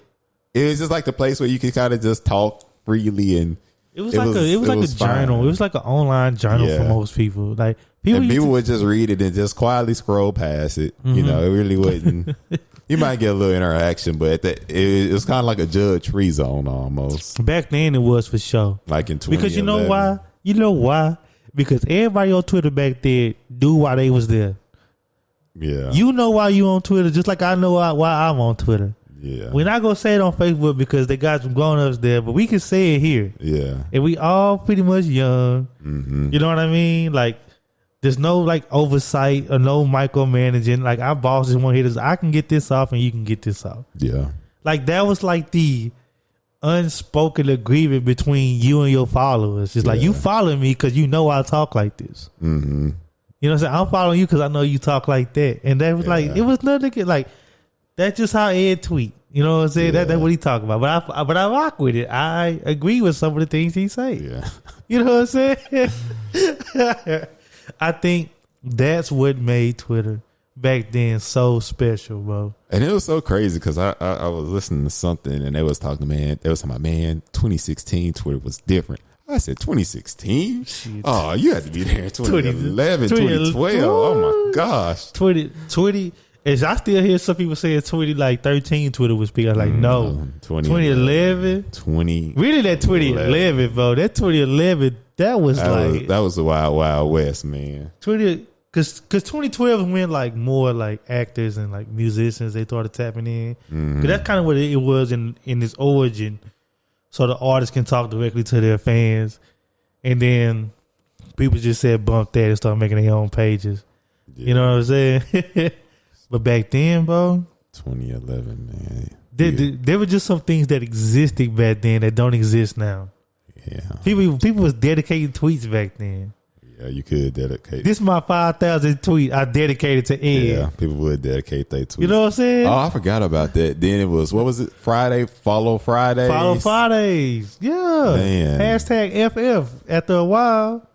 It was just like the place where you could kind of just talk freely and. It was like a journal. It was like an online journal for most people. Like people would just read it and just quietly scroll past it. You know, it really wouldn't. You might get a little interaction, but it was kind of like a judge-free zone almost. Back then, it was for sure. Like in 2011. Because you know why? You know why? Because everybody on Twitter back then knew why they was there. Yeah. You know why you on Twitter, just like I know why I'm on Twitter. Yeah. We're not going to say it on Facebook because they got some grown-ups there, but we can say it here. Yeah. And we all pretty much young. You know what I mean? Like, there's no, like, oversight or no micromanaging. Like, our bosses want to hit us. I can get this off and you can get this off. Yeah. Like, that was like the unspoken agreement between you and your followers. It's like, you follow me because you know I talk like this. You know what I'm saying? I'm following you because I know you talk like that. And that was like, it was nothing like, that's just how Ed tweet. You know what I'm saying? That's what he talk about. But I rock with it. I agree with some of the things he say. Yeah. You know what I'm saying? I think that's what made Twitter back then so special, bro. And it was so crazy because I was listening to something and they was talking about, man, 2016 Twitter was different. I said 2016? Shit. Oh, you had to be there in 2011, 2012. Oh my gosh. 20 As I still hear some people saying 2013 Twitter was big. I was like, no. 2011? Really, that 2011, bro. That 2011, that was that was the Wild Wild West, man. Because 2012 went like more like actors and like musicians, they started tapping in. Because that's kind of what it was in its origin. So the artists can talk directly to their fans. And then people just said bump that and start making their own pages. Yeah. You know what I'm saying? But back then, bro, 2011, man, there were just some things that existed back then that don't exist now. Yeah, people was dedicating tweets back then. Yeah, you could dedicate. This is my 5,000 tweet I dedicated to Ed. Yeah, people would dedicate their tweets. You know what I'm saying? Oh, I forgot about that. Then it was, what was it? Follow Fridays. Follow Fridays. Yeah. Man. Hashtag FF after a while.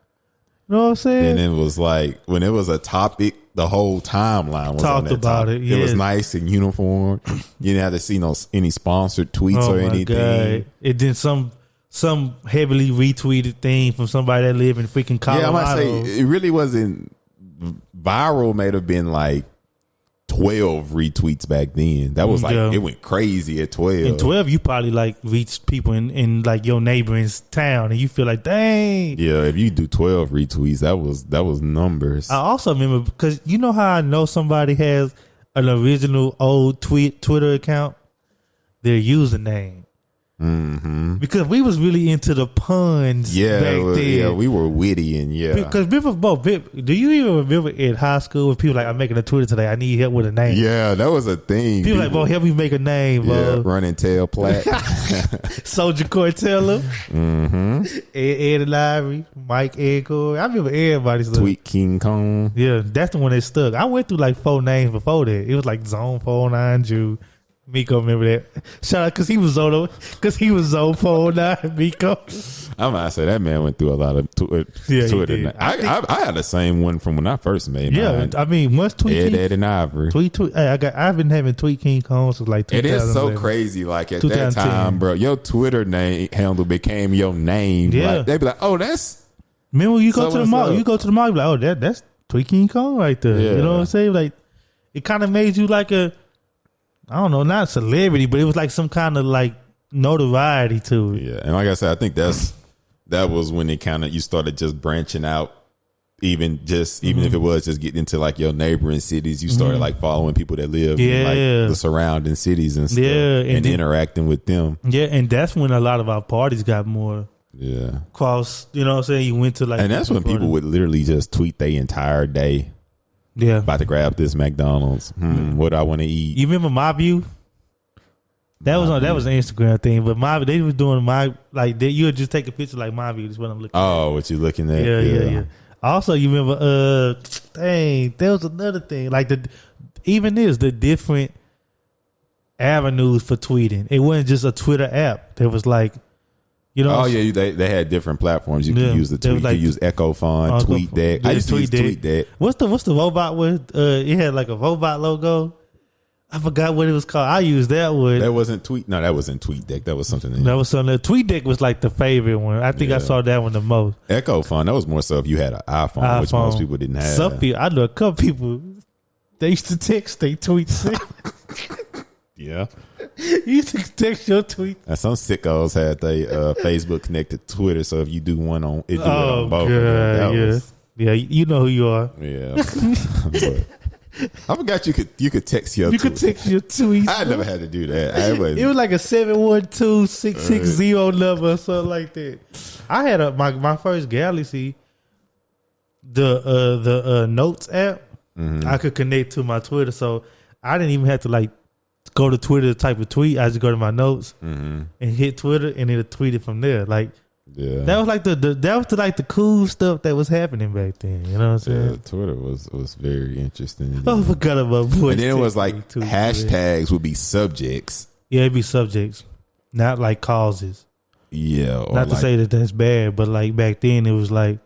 You know what I'm saying? And it was like, when it was a topic, the whole timeline was talked on that about topic. it. Yeah. It was nice and uniform. You didn't have to see any sponsored tweets or anything. God. It did some heavily retweeted thing from somebody that lived in freaking Colorado. Yeah, I might say it really wasn't viral. May have been like 12 retweets back then. That was like, Yeah. it went crazy at 12. In 12, you probably like reach people in like your neighboring town, and you feel like, dang. Yeah, if you do 12 retweets, that was numbers. I also remember, because you know how I know somebody has an original old Twitter account? Their username. Mm-hmm. Because we was really into the puns back then. Yeah, we were witty and Because do you even remember in high school when people like, I'm making a Twitter today, I need help with a name? Yeah, that was a thing. People like, bro, help me make a name, bro. Yeah, running tail plaque. Soldier Cortella, Ed and Ivory, Mike Edgar. I remember everybody's Tweet King Kong. Yeah, that's the one that stuck. I went through like 4 names before that. It was like Zone 49 Jew. Miko, remember that? Shout out because he was Zone 49. Miko. I'm gonna say that man went through a lot of Twitter. Did. I had the same one from when I first made mine. I mean, once Tweet Ed and Ivory. Tweet. Hey, I've been having Tweet King Kong since like 2000. It is so crazy. Like at that time, bro, your Twitter name handle became your name. Yeah, like, they be like, oh, that's. Remember when you go to the mall? You go to the mall, you be like, oh, that's Tweet King Kong right there. Yeah. You know what I'm saying? Like, it kind of made you like a, I don't know, not a celebrity, but it was like some kind of like notoriety to it. Yeah, and like I said, I think that was when it kind of you started just branching out. Even if it was just getting into like your neighboring cities, you started like following people that live in like the surrounding cities and stuff, and interacting with them. Yeah, and that's when a lot of our parties got more. Yeah, cross. You know what I'm saying? You went to like, and that's when people would literally just tweet their entire day. Yeah, about to grab this McDonald's. What I want to eat. You remember My View? That was an Instagram thing, but they was doing you would just take a picture like My View. That's what I'm looking. Oh, what you looking at? Yeah. Also, you remember? There was another thing like the different avenues for tweeting. It wasn't just a Twitter app. There was like. You know, they had different platforms. You could use the tweet. You could use EchoFon, TweetDeck. I used to use TweetDeck. What's the robot with? It had like a robot logo. I forgot what it was called. I used that one. That wasn't Tweet. No, that wasn't TweetDeck. That was something else. That was something. TweetDeck was like the favorite one. I think I saw that one the most. EchoFon. That was more so if you had an iPhone, which most people didn't have. Some people, I know a couple people. They used to text their tweets. Yeah. You used to text your tweet. And some sickos had their Facebook connected to Twitter, so if you do one on, it do it on both. God, yeah, you know who you are. Yeah. I forgot you could text your. You could text your tweets. I never had to do that. It was like a 712-660 number or something like that. I had my first Galaxy, the Notes app. I could connect to my Twitter, so I didn't even have to like go to Twitter to type a tweet. I just go to my notes and hit Twitter, and it'll tweet it from there. Like, that was like the cool stuff that was happening back then. You know what I'm saying? Yeah, Twitter was very interesting. I forgot about voice. And then it was like hashtags would be subjects. Yeah, it'd be subjects, not like causes. Yeah, not to say that that's bad, but like back then it was like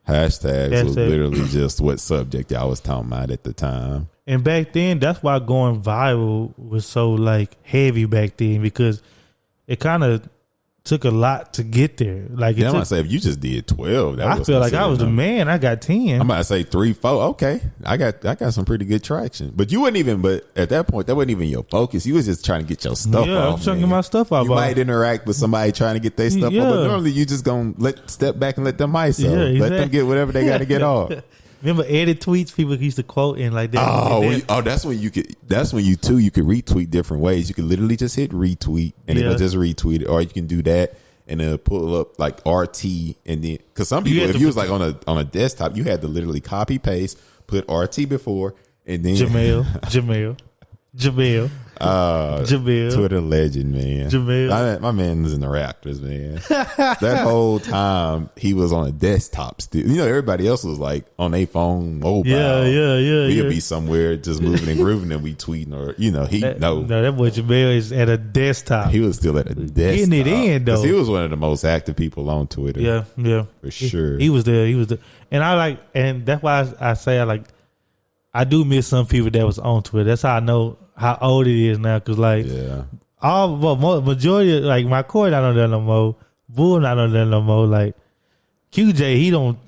hashtags was literally just what subject y'all was talking about at the time. And back then, that's why going viral was so like heavy back then, because it kind of took a lot to get there. Like, I'm gonna say if you just did 12, I feel like I was the man. I got 10. I'm about to say 3, 4. Okay, I got some pretty good traction. But you wouldn't even. But at that point, that wasn't even your focus. You was just trying to get your stuff off. Yeah, I'm trying to get my stuff off. You might interact with somebody trying to get their stuff off, but normally you just gonna step back and let them ice up. Exactly. Let them get whatever they got to get off. Remember edit tweets? People used to quote and like that. That's when you could. That's when you could retweet different ways. You could literally just hit retweet and it'll just retweet it, or you can do that and then pull up like RT and then because some people, if you was like on a desktop, you had to literally copy paste, put RT before, and then Jamil. Twitter legend, man. Jamil. My man was in the Raptors, man. That whole time he was on a desktop still. You know, everybody else was like on their phone, mobile. Yeah. He'd be somewhere just moving and grooving and we tweeting, or No, that boy Jamil is at a desktop. He was still at a desktop. Getting it in though. He was one of the most active people on Twitter. Yeah. For sure. He was there. And that's why I say I do miss some people that was on Twitter. That's how I know how old it is now. Cause majority, like my core not on there no more. Bull not on there no more. Like QJ,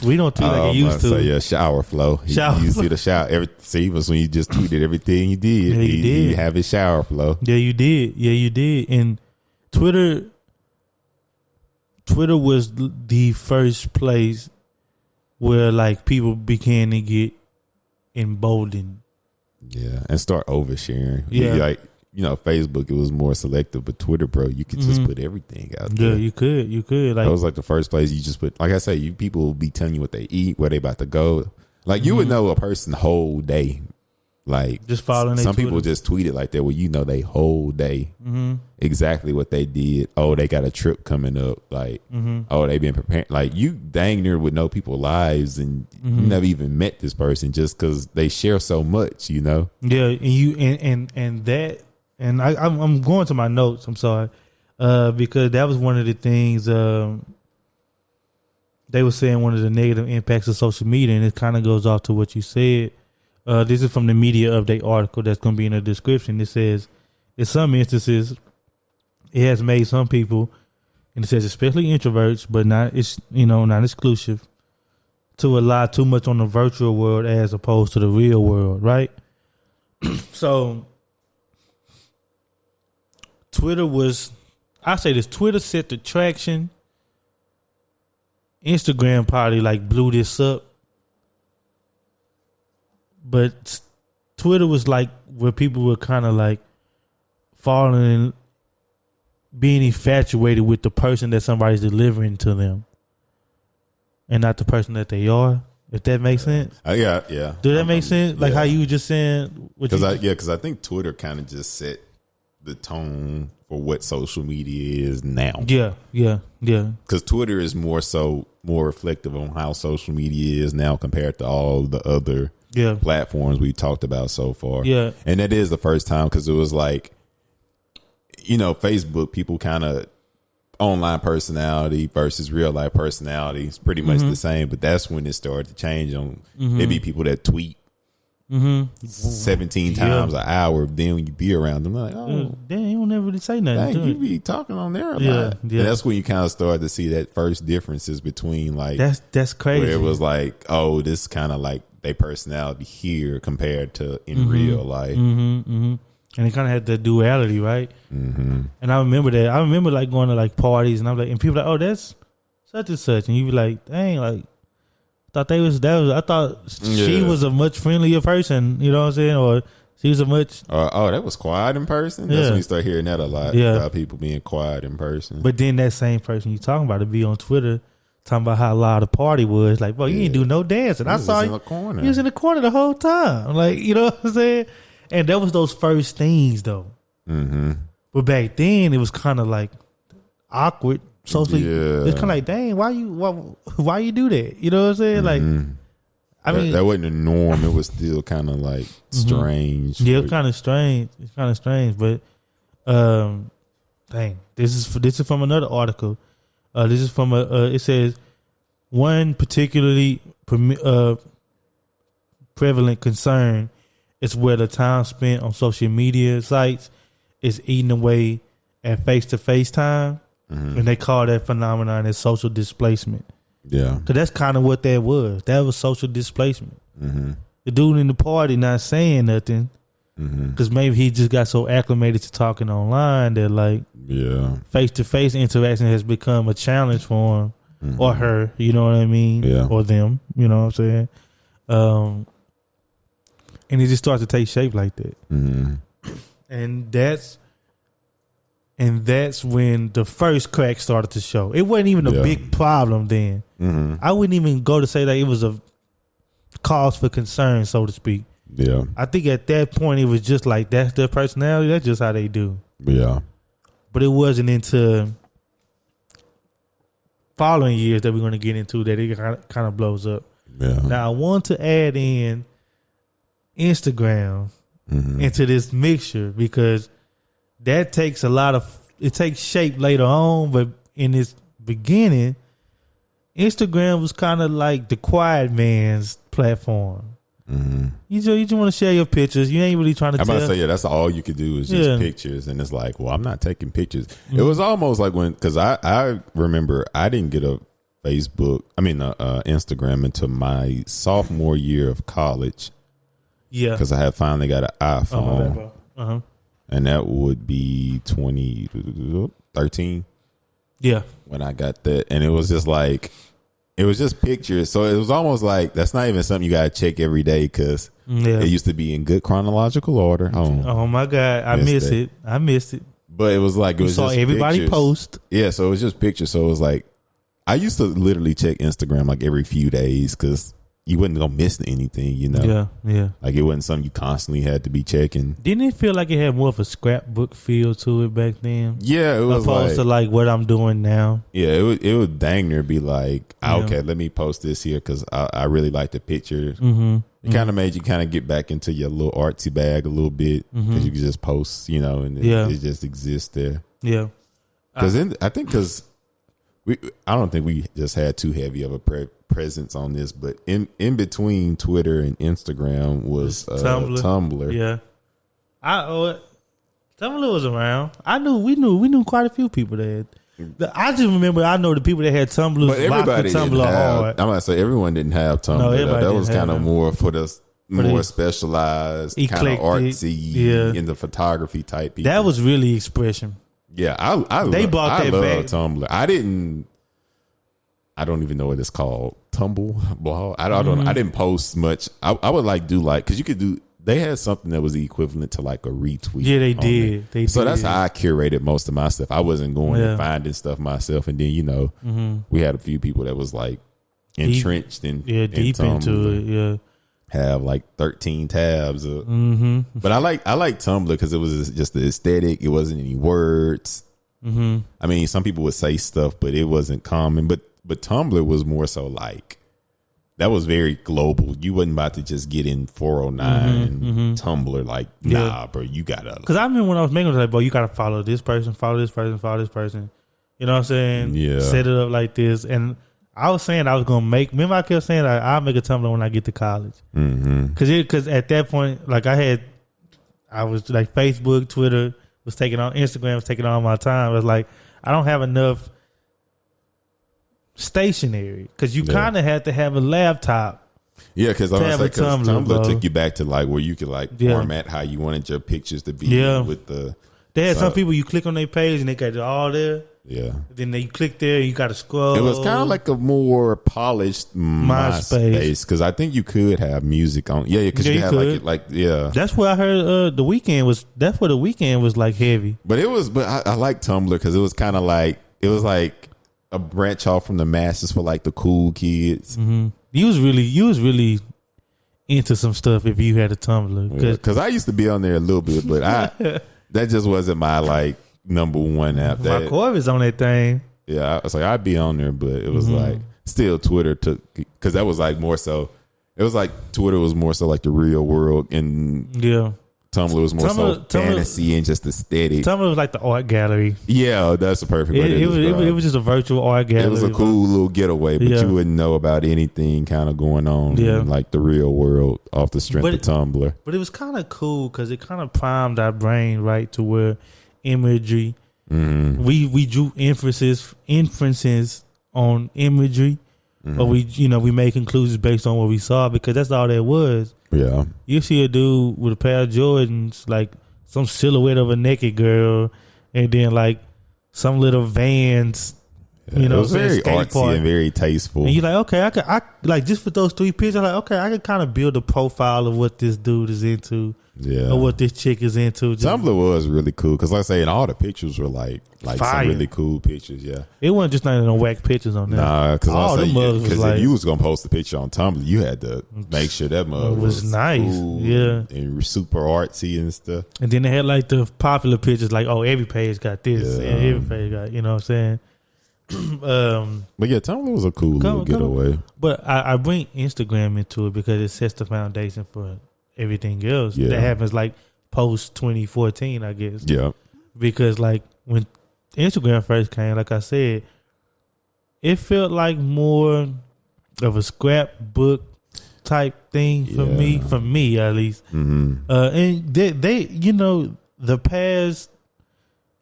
we don't tweet like he used to. So yeah, shower flow. You see the shower. See, it was when you just tweeted everything you did. Yeah, you did. He have his shower flow. Yeah, you did. And Twitter was the first place where like people began to get emboldened. Yeah, and start oversharing. Yeah, like Facebook, it was more selective, but Twitter, bro, you could just put everything out there. Yeah, you could. Like that was like the first place you just put. Like I say, people will be telling you what they eat, where they about to go. Like you would know a person whole day. Like just following. Some people just tweet it like that, where they whole day exactly what they did. Oh, they got a trip coming up. Like oh, they been preparing. Like you dang near would know people's lives, and you never even met this person just because they share so much. Yeah, and you and that. And I'm going to my notes. I'm sorry, because that was one of the things they were saying. One of the negative impacts of social media, and it kind of goes off to what you said. This is from the media update article that's going to be in the description. It says, in some instances, it has made some people, and it says especially introverts, but not exclusive, to rely too much on the virtual world as opposed to the real world, right? So Twitter set the traction. Instagram probably like blew this up. But Twitter was like where people were kind of like falling, being infatuated with the person that somebody's delivering to them, and not the person that they are. If that makes sense. Yeah. Does that make sense? Like how you were just saying? Because I think Twitter kind of just set the tone for what social media is now. Yeah. Because Twitter is more reflective on how social media is now compared to all the other platforms we talked about so far. Yeah. And that is the first time, because it was like, Facebook, people kind of online personality versus real life personality is pretty much the same, but that's when it started to change on maybe people that tweet 17 times an hour. Then when you be around them, they're like, oh, damn, you don't never really say nothing. Dang, you be talking on there a lot. And that's when you kind of start to see that first differences between like that's crazy. Where it was like, oh, this is kind of like their personality here compared to in real life. And it kind of had the duality, right? And I remember that. I remember like going to like parties, and I'm like, and people like, oh, that's such and such, and you be like, dang, like. I thought she was a much friendlier person, you know what I'm saying? Or she was a much... that was quiet in person? That's when you start hearing that a lot, about people being quiet in person. But then that same person you talking about to be on Twitter talking about how loud the party was. Like, bro, you ain't do no dancing. I saw you. He was in the corner the whole time. Like, you know what I'm saying? And that was those first things, though. But back then, it was kind of like awkward. Socially, it's kind of like, dang, why you do that? You know what I'm saying? Like, I mean, that wasn't a norm. It was still kind of like strange. Yeah, it's kind of strange. It's kind of strange, but dang, this is from another article. This is from it says one particularly prevalent concern is where the time spent on social media sites is eating away at face-to-face time. And they call that phenomenon as social displacement. Yeah. Because that's kind of what that was. That was social displacement. The dude in the party not saying nothing because maybe he just got so acclimated to talking online that like face-to-face interaction has become a challenge for him or her, you know what I mean? Yeah. Or them, you know what I'm saying? And it just starts to take shape like that. And that's when the first crack started to show. It wasn't even a big problem then. I wouldn't even go to say that it was a cause for concern, so to speak. Yeah. I think at that point it was just like, that's their personality. That's just how they do. Yeah. But it wasn't into following years that we're going to get into that it kind of blows up. Yeah. Now, I want to add in Instagram into this mixture because that takes it takes shape later on, but in its beginning, Instagram was kind of like the quiet man's platform. You just want to share your pictures. You ain't really trying to. I'm about to say, that's all you could do is just pictures, and it's like, well, I'm not taking pictures. It was almost like because I remember I didn't get a Instagram until my sophomore year of college. Yeah, because I had finally got an iPhone, and that would be 2013. Yeah, when I got that, and it was just like, it was just pictures. So it was almost like that's not even something you gotta check every day because it used to be in good chronological order. Oh my God, I miss it. But it was like, it was saw just everybody pictures. post. Yeah, so it was just pictures. So it was like, I used to literally check Instagram like every few days because you wasn't gonna miss anything, you know. Yeah. Like it wasn't something you constantly had to be checking. Didn't it feel like it had more of a scrapbook feel to it back then? Yeah, it was opposed to like what I'm doing now. Yeah, it would dang near be like, okay, let me post this here because I really like the pictures. It kind of made you kind of get back into your little artsy bag a little bit because you could just post, you know, and it just exists there. Yeah, because I don't think we just had too heavy of a presence on this, but in between Twitter and Instagram was Tumblr. Yeah, Tumblr was around. We knew quite a few people that. I just remember I know the people that had Tumblr. But everybody didn't have. I'm gonna say everyone didn't have Tumblr. No, that was kind of more for the more specialized, kind of artsy, in the photography type people. That was really expression. Yeah, I love back. Tumblr. I don't even know what it's called. Tumble blog. I didn't post much. I would because you could do. They had something that was the equivalent to like a retweet. Yeah, they did. So that's how I curated most of my stuff. I wasn't going and finding stuff myself. And then we had a few people that was like entrenched in deep Tumblr, into it. Yeah. Have like 13 tabs. But I like Tumblr because it was just the aesthetic. It wasn't any words. I mean, some people would say stuff, but it wasn't common. But Tumblr was more so like, that was very global. You wasn't about to just get in 409 Tumblr like, nah, bro, you gotta. Because I remember when I was making it, like, bro, you gotta follow this person, follow this person, follow this person. You know what I'm saying? Yeah. Set it up like this. And I was saying I was gonna remember I kept saying I'll make a Tumblr when I get to college. Because at that point, like I was like Facebook, Twitter was taking on, Instagram was taking all my time. I was like, I don't have enough stationary because you kind of had to have a laptop. Yeah, because Tumblr took you back to like where you could like format how you wanted your pictures to be. With the they had some people you click on their page and they got it all there. Yeah. Then you click there, you got to scroll. It was kind of like a more polished MySpace because I think you could have music on. Yeah, because you had like That's where I heard The Weeknd was. That's where The Weeknd was like heavy. But it was. But I like Tumblr because it was kind of like a branch off from the masses for like the cool kids. You was really into some stuff if you had a Tumblr. Because I used to be on there a little bit, but that just wasn't my like number one app. My Corvus on that thing. Yeah, I was like, I'd be on there, but it was like still Twitter took, because that was like more so. It was like Twitter was more so like the real world, and Tumblr was more so fantasy and just aesthetic. Tumblr was like the art gallery. Yeah, that's a perfect way to describe it. It was just a virtual art gallery. It was a cool little getaway, but you wouldn't know about anything kind of going on in like the real world off the strength of Tumblr. But it was kind of cool because it kind of primed our brain right to where imagery. We drew inferences on imagery, or we made conclusions based on what we saw because that's all there was. Yeah, you see a dude with a pair of Jordans, like some silhouette of a naked girl, and then like some little Vans. It was very artsy and very tasteful. And you're like, okay, I like just for those three pictures, like, okay, I can kind of build a profile of what this dude is into. Yeah, or what this chick is into. Tumblr was really cool because, like I say, and all the pictures were like some really cool pictures. Yeah, it wasn't just none of no whack pictures on there. Nah, because if you was gonna post a picture on Tumblr, you had to make sure that mug was nice, cool, and super artsy and stuff. And then they had like the popular pictures, like every page got this, and every page got, you know what I'm saying. But yeah, Tumblr was a cool little getaway. But I bring Instagram into it because it sets the foundation for everything else that happens like post 2014, I guess. Yeah, because like when Instagram first came, like I said, it felt like more of a scrapbook type thing for me at least. And they the past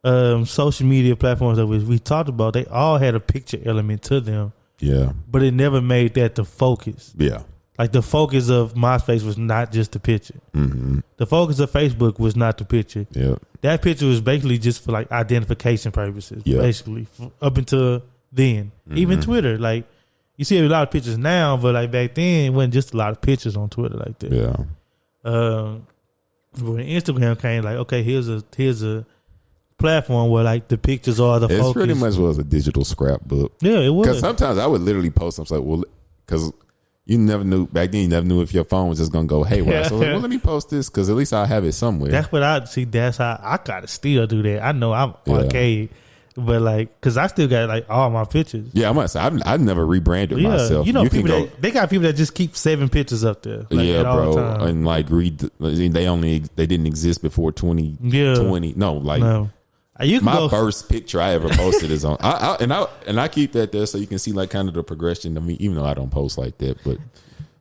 social media platforms that we talked about, they all had a picture element to them. Yeah. But it never made that the focus. Yeah. Like the focus of MySpace was not just the picture. Mm-hmm. The focus of Facebook was not the picture. Yeah. That picture was basically just for like identification purposes. Yeah. Basically, up until then. Even Twitter, like you see a lot of pictures now, but like back then, it wasn't just a lot of pictures on Twitter like that. Yeah. When Instagram came, like okay, here's a platform where like the pictures are the focus. It's pretty much was a digital scrapbook. Yeah, it was. Because sometimes I would literally post something like, well, because you never knew back then. You never knew if your phone was just gonna go haywire. So like, well, let me post this because at least I'll have it somewhere. That's what I see. That's how I gotta still do that. I know I'm archaic, but like, cause I still got like all my pictures. Yeah, I must say I've never rebranded myself. You know, people they got people that just keep 7 pictures up there. Like, yeah, bro, and like they didn't exist before 2020. No, like. No. My first picture I ever posted is on I keep that there so you can see like kind of the progression of me, even though I don't post like that, but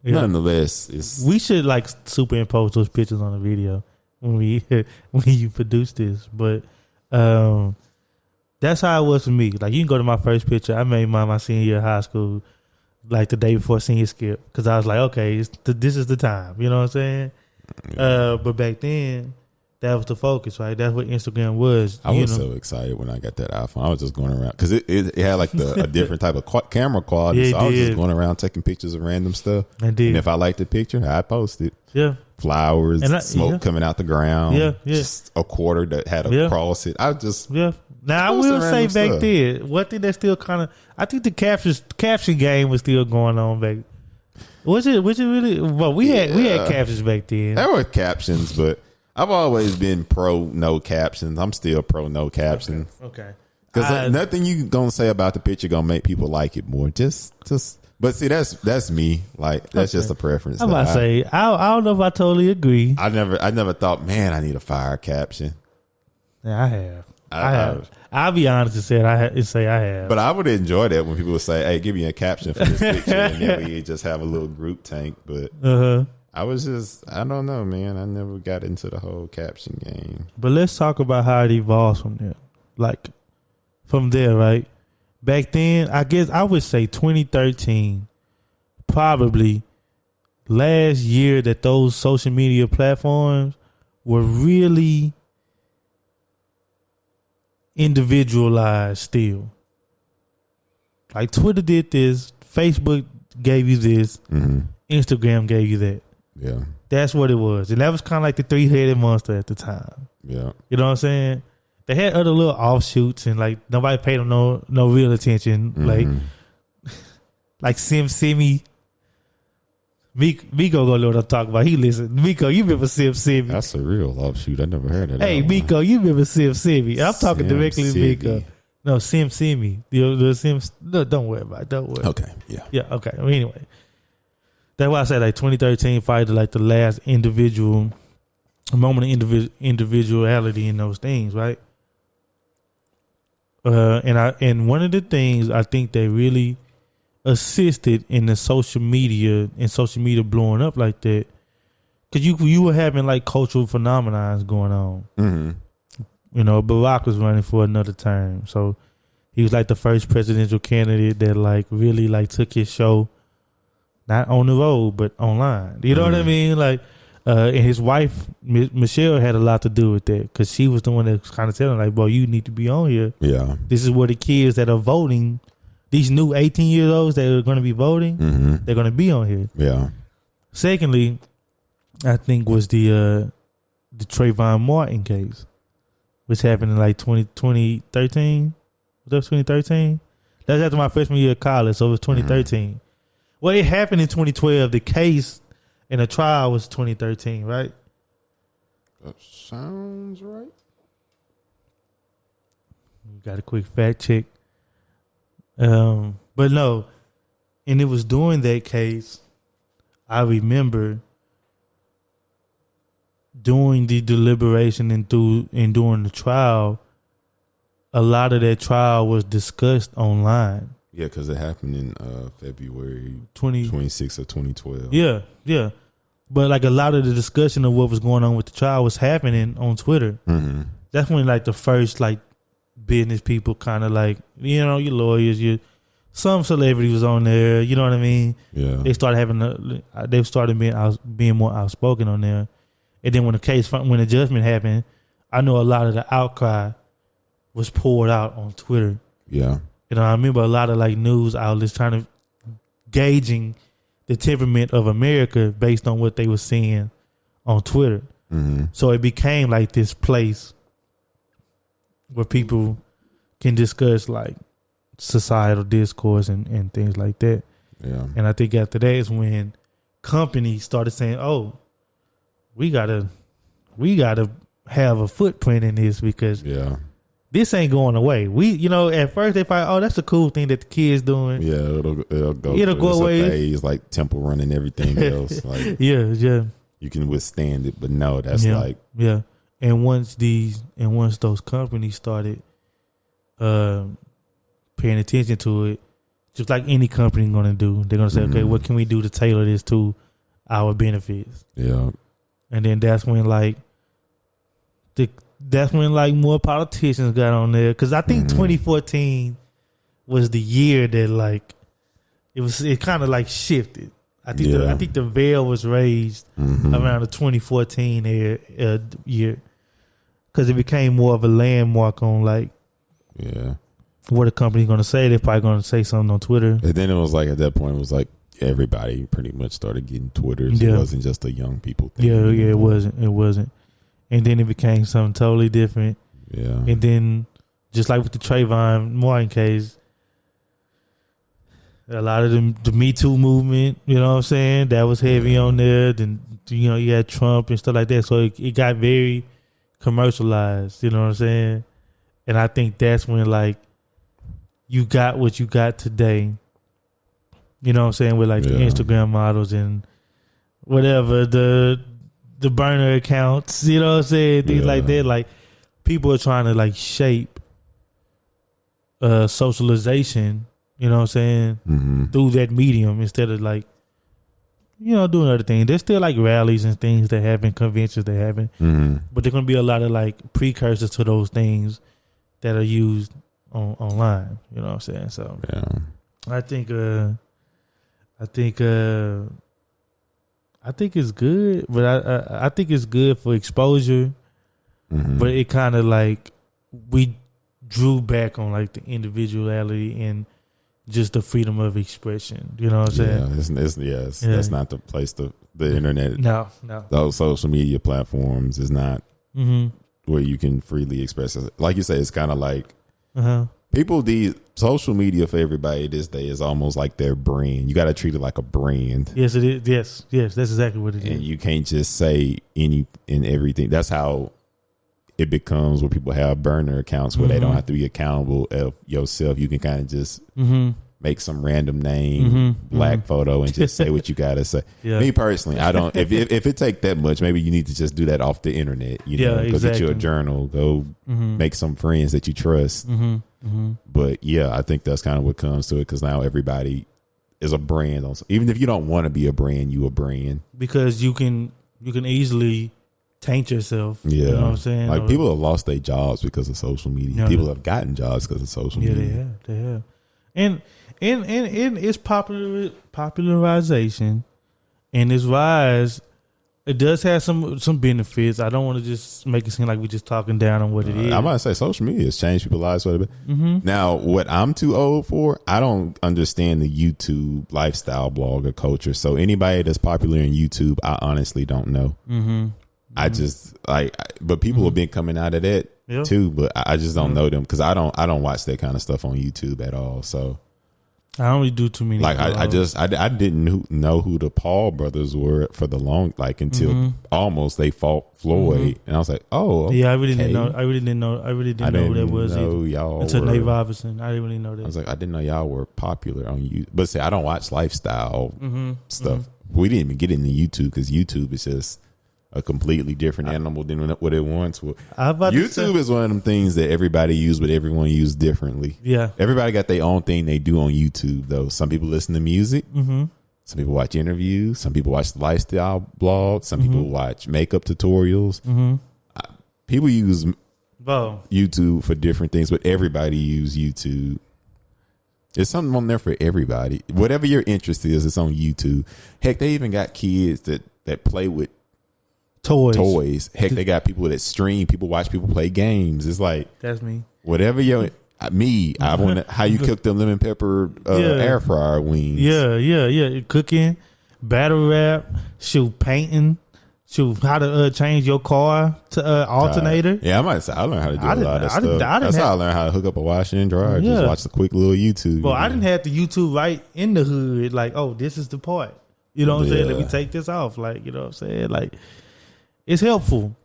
nonetheless we should like superimpose those pictures on the video when you produce this. But that's how it was for me. Like you can go to my first picture. I made my senior year of high school like the day before senior skip because I was like, okay, this is the time. You know what I'm saying? Yeah. But back then. That was the focus, right? That's what Instagram was. I was so excited when I got that iPhone. I was just going around because it had like a different type of camera quality. Yeah, so I was just going around taking pictures of random stuff. I did. And if I liked the picture, I posted. Yeah. Flowers, smoke coming out the ground. Yeah, yeah. Just a quarter that had a cross it. I just Now I will say back then, one thing that still kind of I think the caption game was still going on back. Was it really? Well, we had captions back then. There were captions, but. I've always been pro no captions. I'm still pro no captions. Okay. Because nothing you gonna say about the picture gonna make people like it more. Just. But see, that's me. Like that's just a preference. I'm about to say I don't know if I totally agree. I never thought, man, I need a fire caption. Yeah, I have. I'll be honest and say I have. But I would enjoy that when people would say, "Hey, give me a caption for this picture," and then we just have a little group tank. But. I don't know, man. I never got into the whole caption game. But let's talk about how it evolves from there. Like, from there, right? Back then, I guess I would say 2013, probably last year that those social media platforms were really individualized still. Like, Twitter did this, Facebook gave you this, Instagram gave you that. Yeah. That's what it was. And that was kind of like the 3-headed monster at the time. Yeah. You know what I'm saying? They had other little offshoots and like nobody paid them no real attention. Like SimSimi. Miko gonna know what I'm talking about. He listen. Miko, you remember SimSimi? That's a real offshoot. I never heard of that. Hey, Miko, you remember SimSimi? I'm talking directly to Miko. No, SimSimi. The Sims. No, don't worry about it. Don't worry. Okay. Yeah. Yeah. Okay. Well, anyway. That's why I say like 2013 probably like the last moment of individuality in those things, right? And one of the things I think they really assisted in the social media blowing up like that, because you were having like cultural phenomena going on. Mm-hmm. You know, Barack was running for another term, so he was like the first presidential candidate that like really like took his show. Not on the road, but online. You know what I mean? Like, and his wife, Michelle, had a lot to do with that because she was the one that was kind of telling, like, bro, you need to be on here. Yeah. This is where the kids that are voting, these new 18-year-olds that are going to be voting, they're going to be on here. Yeah. Secondly, I think was the Trayvon Martin case, which happened in like 2013. Was that 2013? That was after my freshman year of college, so it was 2013. Well, it happened in 2012. The case and the trial was 2013, right? That sounds right. We got a quick fact check. But no, and it was during that case, I remember during the deliberation and during the trial, a lot of that trial was discussed online. Yeah, because it happened in February 26th of 2012. Yeah. But like a lot of the discussion of what was going on with the trial was happening on Twitter. Mm-hmm. That's when like the first like business people kind of like, you know, your lawyers, your some celebrities was on there. You know what I mean? Yeah. They started being more outspoken on there. And then when the judgment happened, I know a lot of the outcry was poured out on Twitter. Yeah. You know, I remember a lot of like news outlets trying to gauging the temperament of America based on what they were seeing on Twitter. Mm-hmm. So it became like this place where people can discuss like societal discourse and things like that. Yeah. And I think after that is when companies started saying, "Oh, we gotta have a footprint in this because this ain't going away." At first they thought, "Oh, that's a cool thing that the kids doing." Yeah, it'll go away. It's like temple run and everything else. Like yeah. You can withstand it, but no, that's like And once those companies started paying attention to it, just like any company gonna do, they're gonna say, "Okay, what can we do to tailor this to our benefits?" Yeah. And then that's when more politicians got on there, because I think 2014 was the year that like it kind of like shifted. I think the veil was raised around the 2014 year, because it became more of a landmark on like what a company's going to say. They're probably going to say something on Twitter. And then it was like at that point it was like everybody pretty much started getting Twitters. It wasn't just a young people thing. Yeah, it wasn't. And then it became something totally different. Yeah. And then just like with the Trayvon Martin case, a lot of the Me Too movement, you know what I'm saying, that was heavy on there. Then, you had Trump and stuff like that. So it got very commercialized, you know what I'm saying? And I think that's when, like, you got what you got today, you know what I'm saying, with, like, the Instagram models and whatever, the burner accounts, you know what I'm saying, things like that. Like, people are trying to, like, shape socialization, you know what I'm saying, through that medium instead of like, doing other things. There's still like rallies and things that happen, conventions that happen, but there's going to be a lot of like precursors to those things that are used online, you know what I'm saying? So I think it's good, but I think it's good for exposure, but it kind of like, we drew back on like the individuality and just the freedom of expression, you know what I'm saying? That's not the place the internet. No. Those social media platforms is not where you can freely express it. Like you say, it's kind of like social media for everybody this day is almost like their brand. You got to treat it like a brand. Yes, it is. Yes, that's exactly what it is. And you can't just say any and everything. That's how it becomes where people have burner accounts where they don't have to be accountable of yourself. You can kind of just make some random name, black photo, and just say what you gotta say. Me personally, I don't. If it take that much, maybe you need to just do that off the internet. Go get you a journal. Go make some friends that you trust. But I think that's kind of what comes to it, because now everybody is a brand. Even if you don't want to be a brand, you a brand, because you can easily taint yourself. You know what I'm saying? Like, people have lost their jobs because of social media. People have gotten jobs because of social media. They have. And its popularization and its rise, it does have some benefits. I don't want to just make it seem like we're just talking down on what it is. I'm about to say social media has changed people's lives quite a bit. Now, what I'm too old for, I don't understand the YouTube lifestyle blogger culture. So anybody that's popular in YouTube, I honestly don't know. I just but people have been coming out of that too, but I just don't know them, because I don't watch that kind of stuff on YouTube at all. So I don't really do too many. Like, I didn't know who the Paul brothers were for the long, like, until almost they fought Floyd, and I was like, oh, okay. I really didn't know. I really didn't know who that was until Nate Robinson. I didn't really know that. I was like, I didn't know y'all were popular on YouTube. But see, I don't watch lifestyle stuff. We didn't even get into YouTube, because YouTube is just a completely different animal than what it once was. YouTube is one of them things that everybody use, but everyone use differently. Everybody got their own thing they do on YouTube, though. Some people listen to music. Some people watch interviews. Some people watch lifestyle blogs. Some people watch makeup tutorials. People use YouTube for different things, but everybody use YouTube. There's something on there for everybody. Whatever your interest is, it's on YouTube. Heck, they even got kids that play with toys. Heck, they got people that stream. People watch people play games. It's like, that's me. Whatever I want how you cook the lemon pepper air fryer wings. Yeah. Cooking, battle rap, painting, how to change your car to alternator. Yeah, I might say I learned how to do a lot of stuff. That's how I learned how to hook up a washer and dryer. Yeah. Just watch the quick little YouTube. Well, I didn't have the YouTube right in the hood. Like, oh, this is the part. You know what I'm saying? Let me take this off. Like, you know what I'm saying? Like, it's helpful.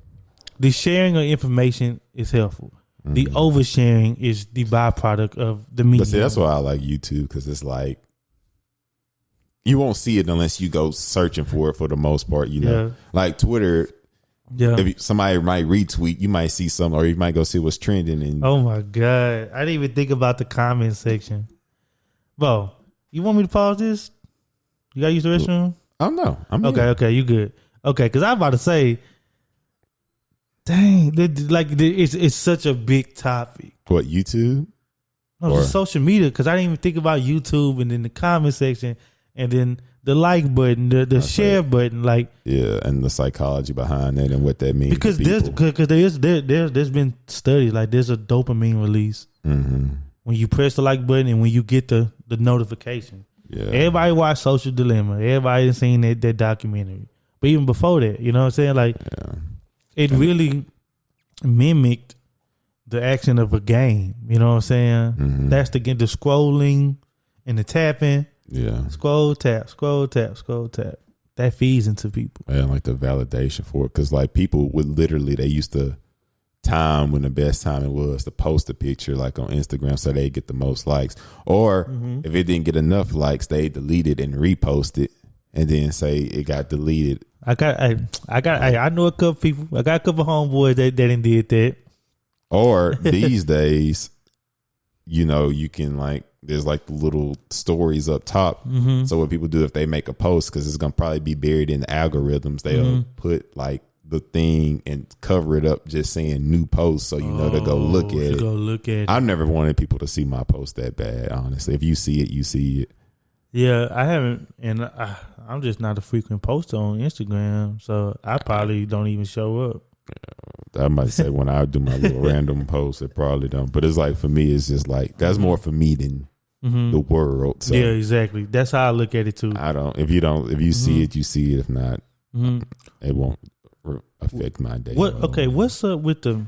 The sharing of information is helpful. The oversharing is the byproduct of the media. But see, that's why I like YouTube, because it's like you won't see it unless you go searching for it for the most part. You know, like Twitter. Yeah, if somebody might retweet, you might see something, or you might go see what's trending. And oh my god, I didn't even think about the comment section. Bro, you want me to pause this? You got to use the restroom? Oh no, I'm okay. You good? Okay, because I was about to say, dang, it's such a big topic. What, YouTube? No, just social media. Because I didn't even think about YouTube, and then the comment section, and then the like button, the share button, like and the psychology behind it and what that means. Because there's been studies, like there's a dopamine release when you press the like button and when you get the notification. Yeah, everybody watched Social Dilemma. Everybody has seen that documentary. But even before that, you know what I'm saying? Like it really mimicked the action of a game. You know what I'm saying? That's the scrolling and the tapping. Yeah. Scroll, tap. That feeds into people. And like the validation for it. Because like people would literally, they used to time when the best time it was to post a picture like on Instagram so they get the most likes. Or if it didn't get enough likes, they delete it and repost it and then say it got deleted. I know a couple people. I got a couple homeboys that didn't did that. Or these days, you know, you can like, there's like the little stories up top. So what people do if they make a post, because it's gonna probably be buried in the algorithms, they'll put like the thing and cover it up, just saying new post, so you know to go look at it. I've never wanted people to see my post that bad. Honestly, if you see it, you see it. Yeah, I haven't, and I'm just not a frequent poster on Instagram, so I probably don't even show up. I might say when I do my little random posts, it probably don't. But it's like for me, it's just like that's more for me than the world. So yeah, exactly. That's how I look at it too. I don't. If you see it, you see it. If not, it won't affect my day. What's up with the?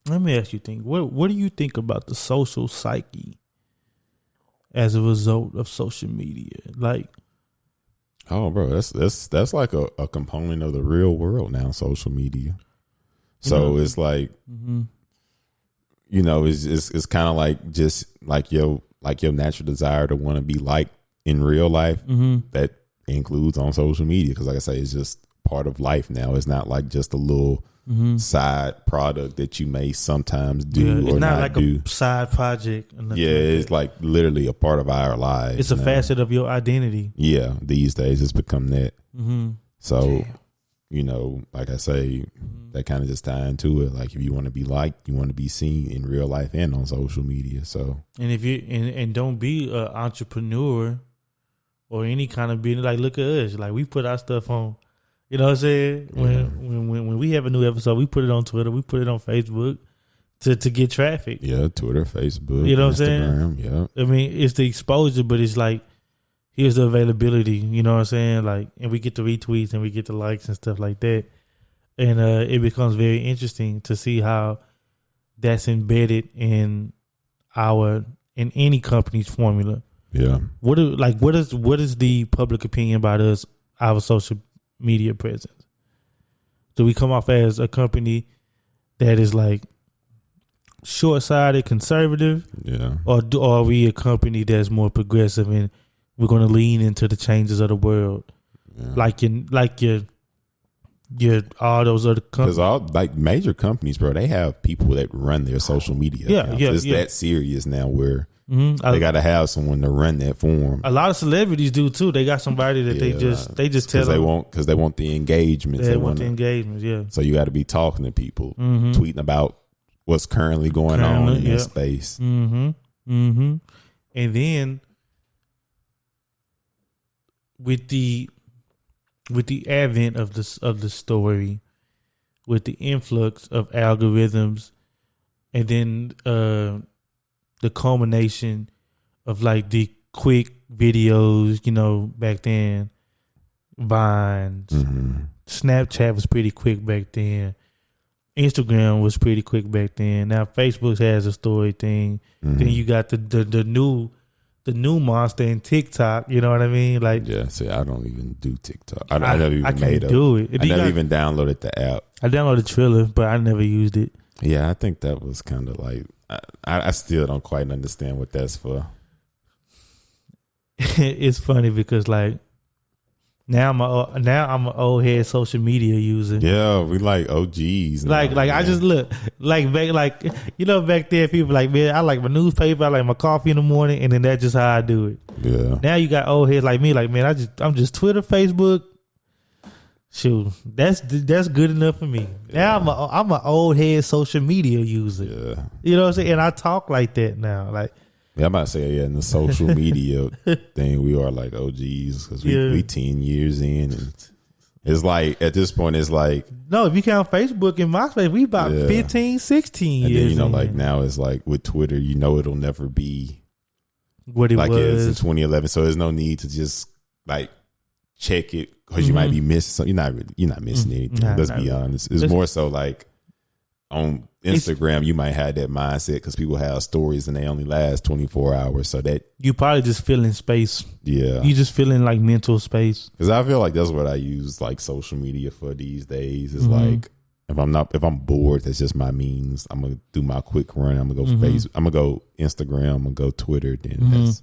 Let me ask you. What do you think about the social psyche as a result of social media? Like, oh, bro, that's like a component of the real world now. Social media. So it's like, you know, it's kind of like just like your natural desire to want to be liked in real life. That includes on social media, because like I say, it's just part of life now. It's not like just a little side product that you may sometimes do or not like do. A side project. Yeah, it's like literally a part of our lives. It's a facet of your identity. Yeah, these days it's become that. So, you know, like I say, that kind of just tie into it. Like if you want to be liked, you want to be seen in real life and on social media. So, and if you and don't be an entrepreneur or any kind of business. Like look at us. Like we put our stuff on. You know what I'm saying? When we have a new episode, we put it on Twitter, we put it on Facebook to get traffic. Yeah, Twitter, Facebook, you know what Instagram, I'm saying? Yeah. I mean, it's the exposure, but it's like, here's the availability, you know what I'm saying? Like, and we get the retweets and we get the likes and stuff like that. And it becomes very interesting to see how that's embedded in any company's formula. Yeah. What is the public opinion about us, our social media presence? Do we come off as a company that is like short-sighted, conservative? Yeah. Or are we a company that's more progressive and we're going to lean into the changes of the world? Yeah. Your all those other companies. Because all like major companies, bro, they have people that run their social media. It's that serious now where they got to have someone to run that for them. A lot of celebrities do too. They got somebody that they just tell them because they want the engagements. They want the engagements. Yeah. So you got to be talking to people, tweeting about what's currently going on in that space. And then with the advent of the story, with the influx of algorithms, and then the culmination of like the quick videos, back then, Vines, Snapchat was pretty quick back then. Instagram was pretty quick back then. Now Facebook has a story thing. Then you got the new monster in TikTok. You know what I mean? Like, yeah. See, I don't even do TikTok. I never even can't do it. I never even downloaded the app. I downloaded Triller, but I never used it. Yeah, I think that was kind of like I still don't quite understand what that's for. It's funny because like now I'm an old head social media user. Yeah, we like OGs. Like I just look like back back then people like, man, I like my newspaper, I like my coffee in the morning, and then that's just how I do it. Yeah. Now you got old heads like me, like, man, I'm just Twitter, Facebook. Shoot, that's good enough for me. Yeah. Now I'm an old head social media user. Yeah. You know what I'm saying? And I talk like that now. Like, yeah, I'm about to say, in the social media thing, we are like OGs because we 10 years in. And it's like, at this point, it's like. No, if you count Facebook and MySpace, we about 15, 16 and years. And then, like now it's like with Twitter, it'll never be what it like was. It is in 2011. So there's no need to just like check it because you might be missing something. You're not missing anything. Let's be honest. It's more so like on Instagram, you might have that mindset because people have stories and they only last 24 hours. So that you probably just feeling space. Yeah. You just feeling like mental space. Because I feel like that's what I use like social media for these days. It's like if I'm bored, that's just my means. I'm gonna do my quick run. I'm gonna go Facebook. I'm gonna go Instagram. I'm gonna go Twitter. Then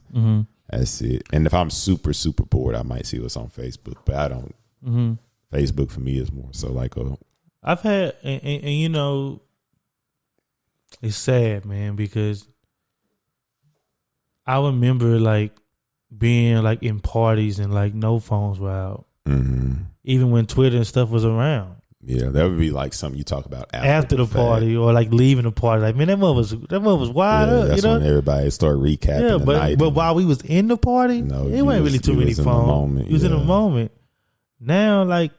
that's it. And if I'm super, super bored, I might see what's on Facebook. But I don't. Facebook for me is more so like I've had, and it's sad, man, because I remember like being like in parties and like no phones were out, even when Twitter and stuff was around. Yeah, that would be like something you talk about after the party or like leaving the party. Like, man, that mother was wide up. That's when everybody started recapping the night. But while we was in the party, it wasn't really too many phones. You was in the moment. Now, like,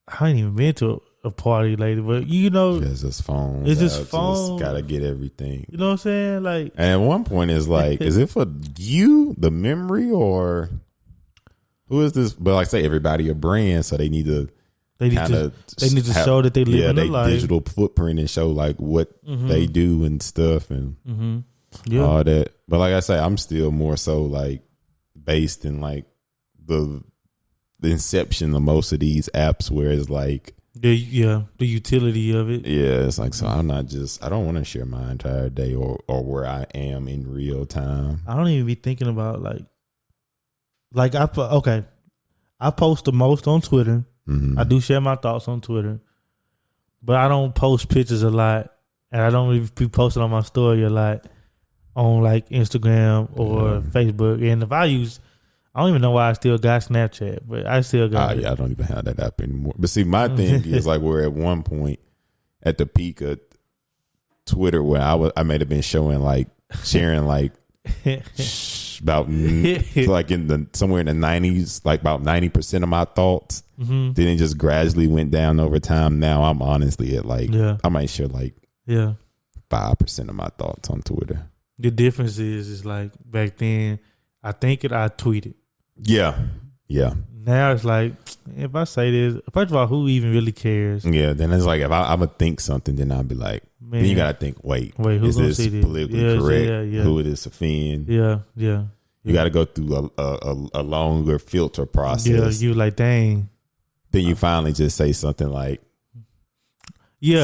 I ain't even been to a party lately, but it's just phones. It's just phones. Just gotta get everything. You know what I'm saying? Like, and at one point, it's like, is it for you, the memory, or who is this? But like, say everybody a brand, so they need to. They need to show that they live in life. Digital footprint and show like what they do and stuff and all that. But like I say, I'm still more so like based in like the inception of most of these apps, where it's like the utility of it. Yeah, it's like, so I don't want to share my entire day or where I am in real time. I don't even be thinking about I post the most on Twitter. I do share my thoughts on Twitter, but I don't post pictures a lot, and I don't really be posting on my story a lot on like Instagram or Facebook. And if I don't even know why I still got Snapchat, but I still got it. I don't even have that app anymore. But see, my thing is like, we're at one point at the peak of Twitter where I might have been sharing like about like somewhere in the 90s, like about 90% of my thoughts. Then it just gradually went down over time. Now I'm honestly at like I might share like 5% of my thoughts on Twitter. The difference is like back then I tweeted. Yeah. Now it's like, if I say this, first of all, who even really cares? Yeah, then it's like, if I'm gonna think something, then I'll be like, man, then you gotta think, wait, who's is this politically correct? Yeah. Who would this offend? Yeah. You got to go through a longer filter process. Yeah, you like, dang. Then you finally just say something like,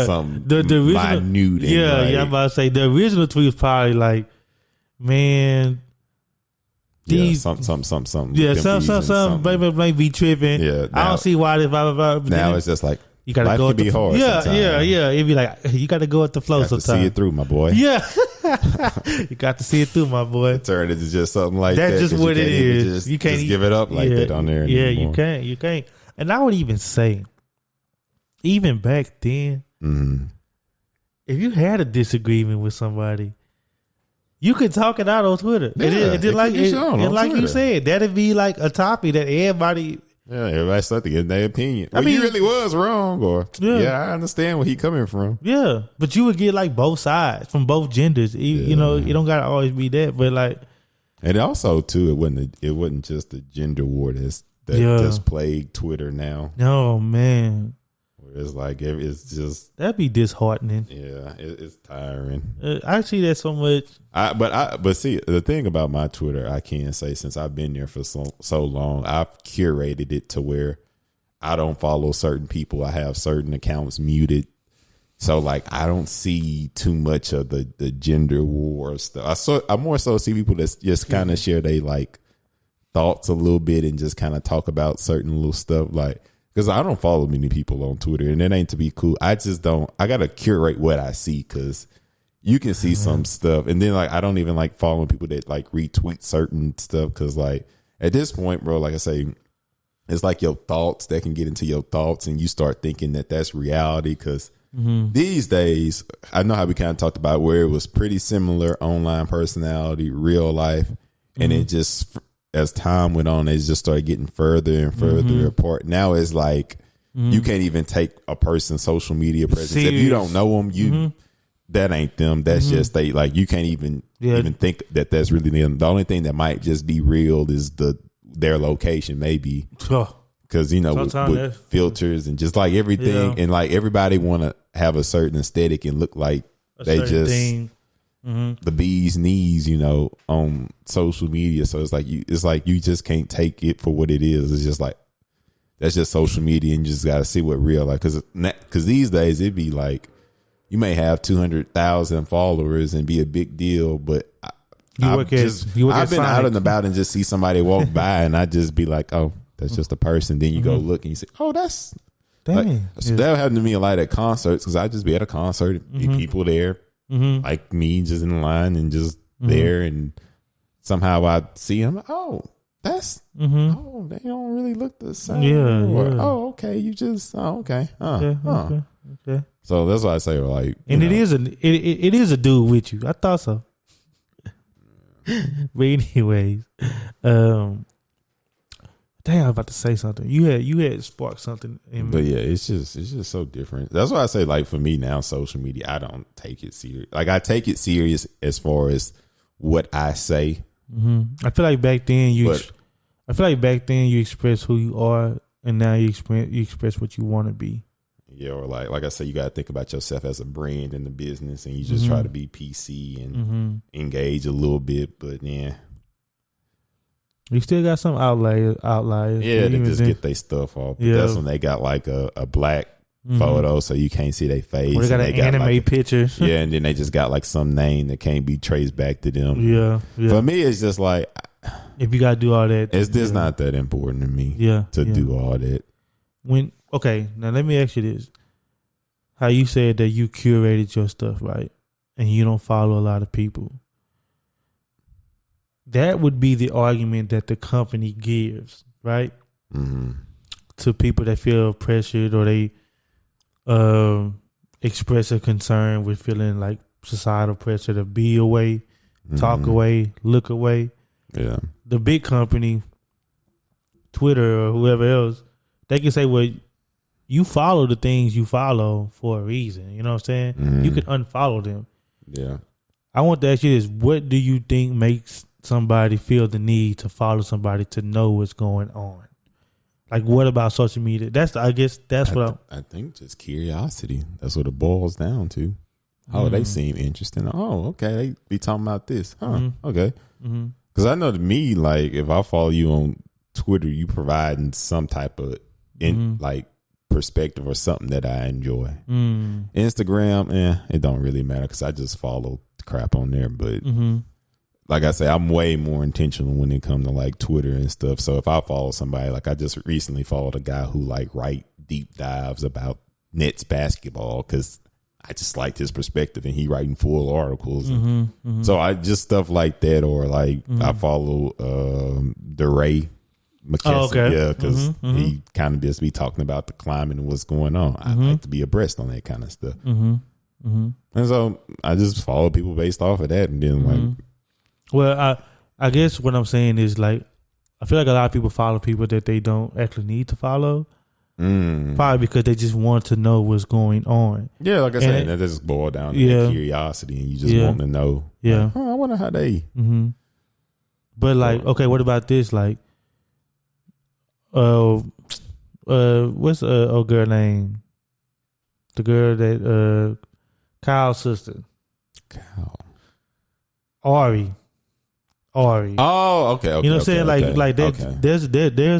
some the original, minute. I'm about to say the original tweet was probably like, man. Something. Yeah, some baby might be tripping. Yeah, I don't see why this. Blah, blah, blah. Now it's just like, you gotta go. Life can be hard. Yeah. It'd be like, you gotta go with the flow sometimes. See it through, my boy. Yeah, you got to see it through, my boy. Turn it to just something like that. That's just what it is. You can't just give it up like that on there anymore. You can't. And I would even say, even back then, if you had a disagreement with somebody, You could talk it out on Twitter. Yeah, and like you said, that'd be like a topic that everybody. Yeah, everybody start to get their opinion. I mean, he really was wrong, or I understand where he coming from. Yeah, but you would get like both sides from both genders. You know, it don't gotta always be that, but like, and also too, it wasn't just the gender war that just plagued Twitter now. Oh man, it's like it's just that'd be disheartening. Yeah, it's tiring. I see that so much. But see, the thing about my Twitter, I can say since I've been there for so long, I've curated it to where I don't follow certain people. I have certain accounts muted, so like I don't see too much of the gender war stuff. I more so see people that just kind of share they like thoughts a little bit and just kind of talk about certain little stuff like. Because I don't follow many people on Twitter, and it ain't to be cool. I just don't. I gotta curate what I see because you can see some stuff, and then like I don't even like following people that like retweet certain stuff because like at this point, bro, like I say, it's like your thoughts that can get into your thoughts, and you start thinking that that's reality. Because these days, I know how we kind of talked about where it was pretty similar online personality, real life, and it just. As time went on, they just started getting further and further apart. Now it's like you can't even take a person's social media presence. Serious. If you don't know them, that ain't them. That's just they. Like you can't even think that that's really them. The only thing that might just be real is their location, maybe because you know with filters and just like everything, and like everybody want to have a certain aesthetic and look like they just. Thing. The bee's knees, you know, on social media. So it's like you just can't take it for what it is. It's just like that's just social media, and you just got to see what real like. Because these days it'd be like you may have 200,000 followers and be a big deal, but I've been out and about and just see somebody walk by, and I just be like, oh, that's just a person. Then you go look and you say, oh, that's dang. So that happened to me a lot at concerts because I just be at a concert, be people there. Like me, just in line and just there, and somehow I see him. Oh, that's oh, they don't really look the same. Oh, okay, you just okay. Okay. So that's why I say like, and it is a dude with you. I thought so. But anyways, dang, I was about to say something. You had sparked something in me. But yeah, it's just so different. That's why I say like for me now, social media, I don't take it serious. Like I take it serious as far as what I say. I feel like back then you express who you are, and now you express what you want to be. Yeah, or like I said, you got to think about yourself as a brand in the business, and you just try to be PC and engage a little bit. But yeah. You still got some outliers. Yeah, they just get their stuff off. But that's when they got like a black photo, so you can't see their face. Or they got an anime like, picture. Yeah, and then they just got like some name that can't be traced back to them. Yeah. For me, it's just like if you got to do all that, it's just not that important to me. To do all that. Now let me ask you this: how you said that you curated your stuff, right? And you don't follow a lot of people. That would be the argument that the company gives, right? To people that feel pressured or they express a concern with feeling like societal pressure to be away, talk away, look away. Yeah. The big company, Twitter or whoever else, they can say, well, you follow the things you follow for a reason. You know what I'm saying? You can unfollow them. Yeah. I want to ask you this. What do you think makes somebody feel the need to follow somebody to know what's going on? Like, what about social media? I think just curiosity. That's what it boils down to. Oh, they seem interesting. Oh, okay. They be talking about this. Huh. Okay. Because I know to me, like, if I follow you on Twitter, you providing some type of like perspective or something that I enjoy. Instagram, it don't really matter because I just follow the crap on there. But like I say, I'm way more intentional when it comes to like Twitter and stuff. So if I follow somebody, like I just recently followed a guy who like write deep dives about Nets basketball because I just liked his perspective, and he writing full articles. So I just stuff like that, or like I follow DeRay McKesson, yeah, because he kind of just be talking about the climate and what's going on. I like to be abreast on that kind of stuff. And so I just follow people based off of that, and then like Well, I guess what I'm saying is like I feel like a lot of people follow people that they don't actually need to follow. Probably because they just want to know what's going on. Yeah, like I said, that just boil down to that curiosity, and you just want to know. Yeah, like, I wonder how they. But like, okay, what about this? Like, what's the old girl name? The girl that Kyle's sister. Kyle. Ari. Oh, okay. You know what I'm saying? Like there's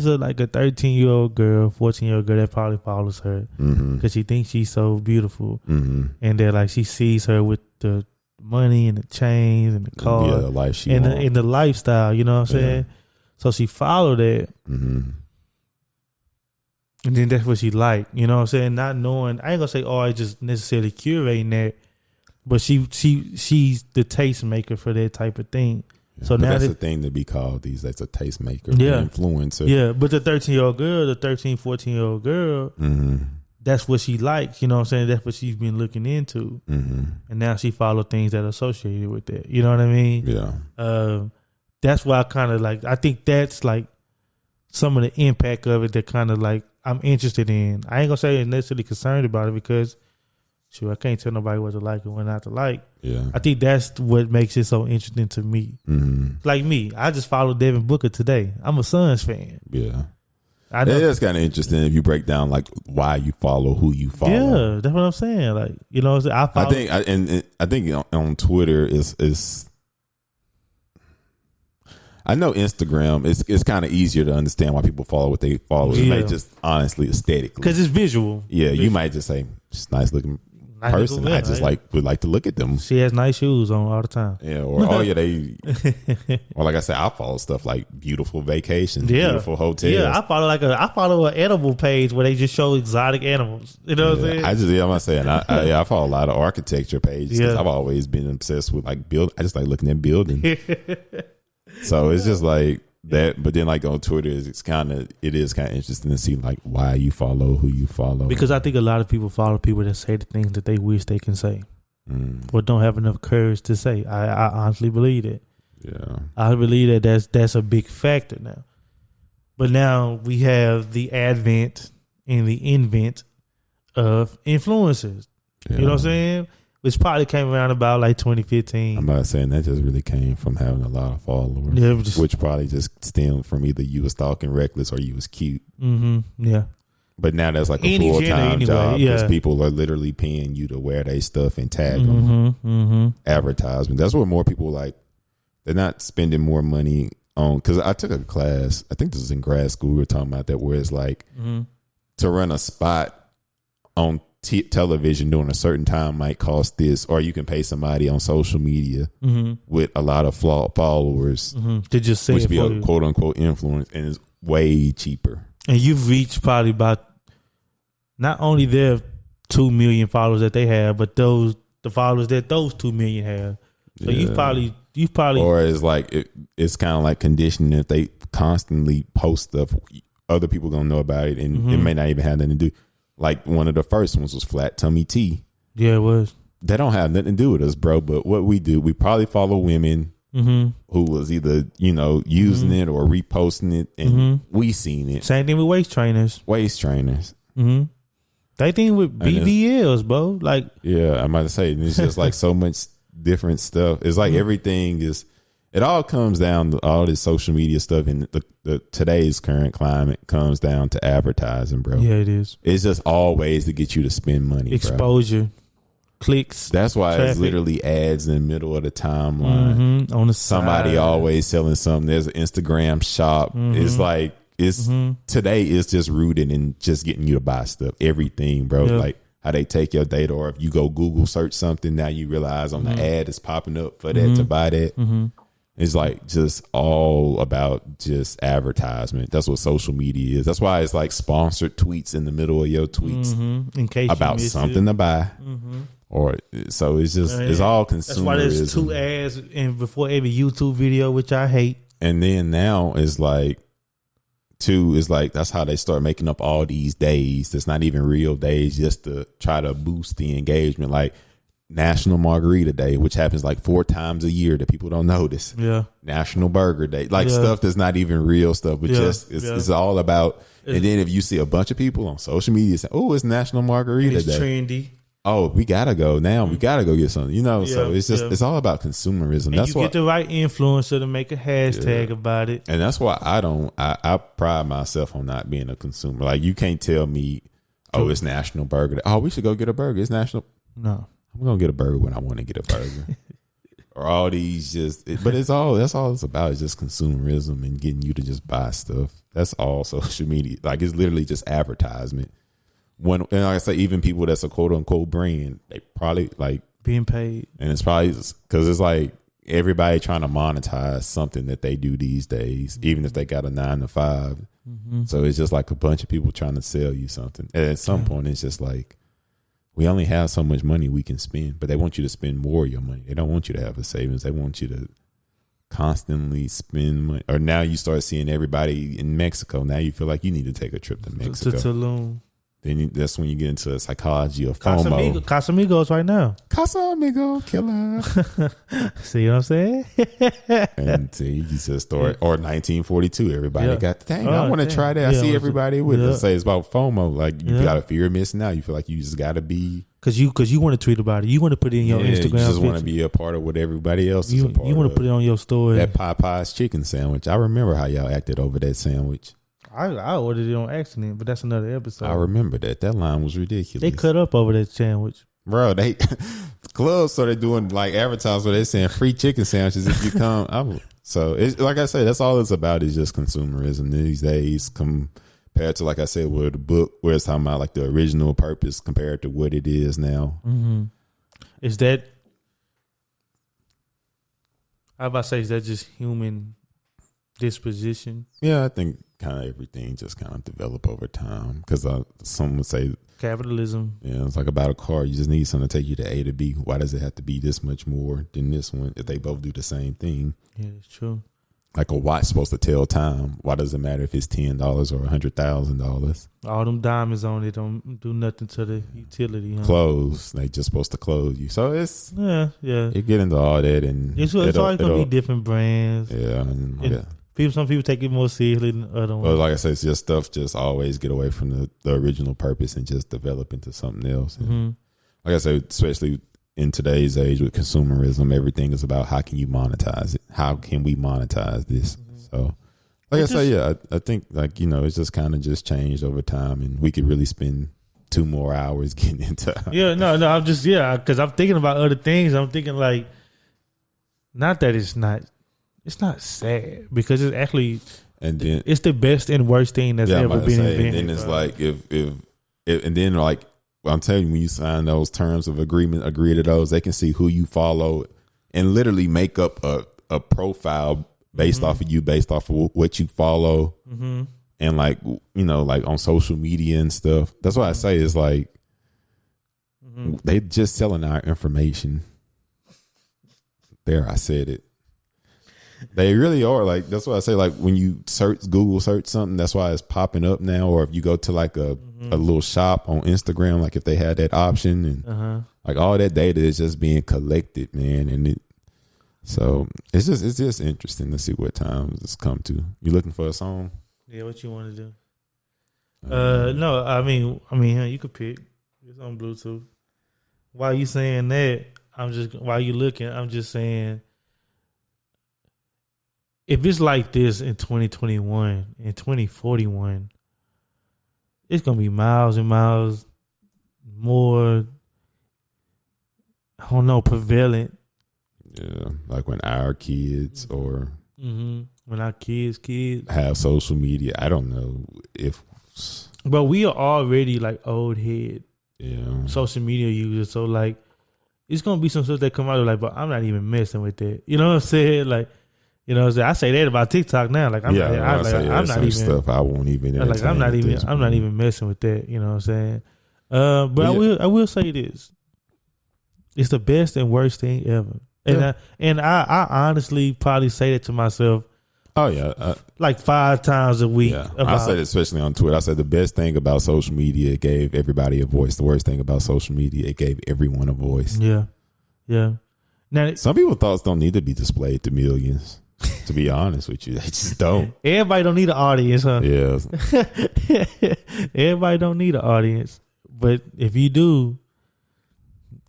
a like a 13-year-old girl, 14-year-old girl that probably follows her because she thinks she's so beautiful, and that like she sees her with the money and the chains and the car, the life she and the lifestyle. You know what I'm saying? So she followed that, and then that's what she like. You know what I'm saying? Not knowing, I ain't gonna say I just necessarily curating that, but she's the tastemaker for that type of thing. So but now that's the thing to be called these days, a tastemaker, an influencer. Yeah, but the 13-year-old girl, the 13, 14-year-old girl, that's what she likes. You know what I'm saying? That's what she's been looking into. And now she follow things that are associated with that. You know what I mean? Yeah. That's why I kind of like, I think that's like some of the impact of it that kind of like I'm interested in. I ain't going to say I'm necessarily concerned about it because I can't tell nobody what to like and what not to like. Yeah, I think that's what makes it so interesting to me. Like me, I just followed Devin Booker today. I'm a Suns fan. Yeah, I know. It is kind of interesting if you break down like why you follow who you follow. Yeah, that's what I'm saying. Like, you know, I think on Twitter is. I know Instagram it's kind of easier to understand why people follow what they follow. It may just honestly aesthetically because it's visual. Yeah, you might just say it's nice looking person. I just would like to look at them. She has nice shoes on all the time. Yeah, or they or like I said, I follow stuff like beautiful vacations, beautiful hotels. Yeah, I follow an animal page where they just show exotic animals. You know what I'm saying? I'm not saying I follow a lot of architecture pages because I've always been obsessed with like build. I just like looking at buildings. So it's just like that, but then like on Twitter, it is kind of interesting to see like why you follow who you follow. Because I think a lot of people follow people that say the things that they wish they can say, or don't have enough courage to say. I honestly believe it. Yeah, I believe that's a big factor now. But now we have the advent and the invent of influencers. Yeah. You know what I'm saying? Which probably came around about like 2015. I'm not saying that just really came from having a lot of followers, which probably just stemmed from either you was stalking reckless or you was cute. Yeah. But now that's like a full-time job because people are literally paying you to wear their stuff and tag them. Advertisement. That's what more people like. They're not spending more money on, because I took a class, I think this was in grad school, we were talking about that, where it's like to run a spot on television during a certain time might cost this, or you can pay somebody on social media with a lot of followers to just say which be a quote unquote influence, and it's way cheaper. And you've reached probably about not only their 2 million followers that they have, but the followers that those 2 million have. So you've probably or it's like it's kind of like conditioning. If they constantly post stuff, other people gonna know about it, and it may not even have nothing to do. Like one of the first ones was Flat Tummy Tea. Yeah, it was. They don't have nothing to do with us, bro. But what we do, we probably follow women who was either, using it or reposting it, and we seen it. Same thing with waist trainers. Same thing with BBLs, bro. Like, yeah, I'm about to say, it's just like so much different stuff. It's like everything is. It all comes down to all this social media stuff, and the today's current climate comes down to advertising, bro. Yeah, it is. It's just all ways to get you to spend money, exposure, bro. Clicks. That's why it's literally ads in the middle of the timeline. On the somebody side. Always selling something. There's an Instagram shop. It's like today is just rooted in just getting you to buy stuff. Everything, bro. Yep. Like how they take your data, or if you go Google search something, now you realize on the ad is popping up for that to buy that. It's like just all about just advertisement. That's what social media is. That's why it's like sponsored tweets in the middle of your tweets in case about something to buy. Or so it's just it's all consumerism. That's why there's 2 ads and before every YouTube video, which I hate. And then now it's like 2 is like that's how they start making up all these days. That's not even real days, just to try to boost the engagement. Like National Margarita Day, which happens like 4 times a year that people don't notice. Yeah. National Burger Day, like stuff that's not even real stuff, but just it's all about. And then if you see a bunch of people on social media saying, "Oh, it's National Margarita Day," trendy. Oh, we gotta go now. We gotta go get something. So it's just it's all about consumerism. And that's you get the right influencer to make a hashtag about it. And that's why I pride myself on not being a consumer. Like, you can't tell me, oh, it's National Burger Day. Oh, we should go get a burger. It's National. No, I'm gonna get a burger when I want to get a burger. Or all these but that's all it's about is just consumerism and getting you to just buy stuff. That's all social media. Like, it's literally just advertisement. And like I say, even people that's a quote unquote brand, they probably like being paid. And it's probably because it's like everybody trying to monetize something that they do these days, even if they got a 9 to 5. Mm-hmm. So it's just like a bunch of people trying to sell you something. And at some point, it's just like, we only have so much money we can spend, but they want you to spend more of your money. They don't want you to have a savings. They want you to constantly spend money. Or now you start seeing everybody in Mexico. Now you feel like you need to take a trip to Mexico. To Tulum. Then that's when you get into the psychology of FOMO. Casamigos right now. Casamigo killer. See what I'm saying? And see, you just start, or 1942. Everybody got the thing. I want to try that. I see everybody with it. Say it's about FOMO. Like, you got a fear of missing out. You feel like you just got to be. Because you want to tweet about it. You want to put it in your Instagram. You just want to be a part of what everybody else is a part of. You want to put it on your story. That Popeye's chicken sandwich. I remember how y'all acted over that sandwich. I ordered it on accident, but that's another episode. I remember that. That line was ridiculous. They cut up over that sandwich. Bro, clubs started doing like advertisements where they saying free chicken sandwiches if you come. So it's like I said, that's all it's about is just consumerism these days compared to, like I said, where the book where it's talking about like the original purpose compared to what it is now. Mm-hmm. Is that just human disposition? Yeah, I think kind of everything just kind of develop over time because some would say capitalism. Yeah, it's like about a car. You just need something to take you to A to B. Why does it have to be this much more than this one if they both do the same thing? Yeah, it's true. Like a watch supposed to tell time. Why does it matter if it's $10 or $100,000? All them diamonds on it don't do nothing to the utility. Huh? Clothes, they just supposed to clothe you. So it's yeah. You get into all that, and it's always gonna be different brands. Yeah, some people take it more seriously than other ones. Well, like I said, it's just stuff. Just always get away from the original purpose and just develop into something else. And like I said, especially in today's age with consumerism, everything is about how can you monetize it? How can we monetize this? So, like I say, I think like it's just kind of just changed over time, and we could really spend 2 more hours getting into. I'm just because I'm thinking about other things. I'm thinking like, not that it's not sad because it's actually, and then it's the best and worst thing that's ever been invented. And then it's like if and then like I'm telling you, when you sign those terms of agreement, agree to those, they can see who you follow and literally make up a profile based off of you, based off of what you follow, and like like on social media and stuff. That's why I say it's like they just selling our information. There, I said it. They really are. Like, that's why I say, like, when you Google search something, that's why it's popping up now. Or if you go to like a little shop on Instagram, like if they had that option, and like all that data is just being collected, man. And so it's just interesting to see what times it's come to. You looking for a song? Yeah, what you want to do? No, I mean, you could pick. It's on Bluetooth. While you saying that, while you looking, I'm just saying, if it's like this in 2021 and 2041, it's gonna be miles and miles more, I don't know, prevalent. Yeah, like when our kids or when our kids have social media. I don't know if, but we are already like old head, social media users. So like, it's gonna be some stuff that come out of like, but I'm not even messing with that. You know what I'm saying? Like. You know what I'm saying? I say that about TikTok now. Like I'm not even stuff I won't even like I'm not even messing with that. You know what I'm saying? But I will say this. It's the best and worst thing ever. And I honestly probably say that to myself. Oh yeah. Like 5 times a week. Yeah. I said it especially on Twitter. I said the best thing about social media, it gave everybody a voice. The worst thing about social media, it gave everyone a voice. Yeah. Yeah. Now, some people's thoughts don't need to be displayed to millions. To be honest with you, they just don't. Everybody don't need an audience, huh? Yeah. Everybody don't need an audience, but if you do,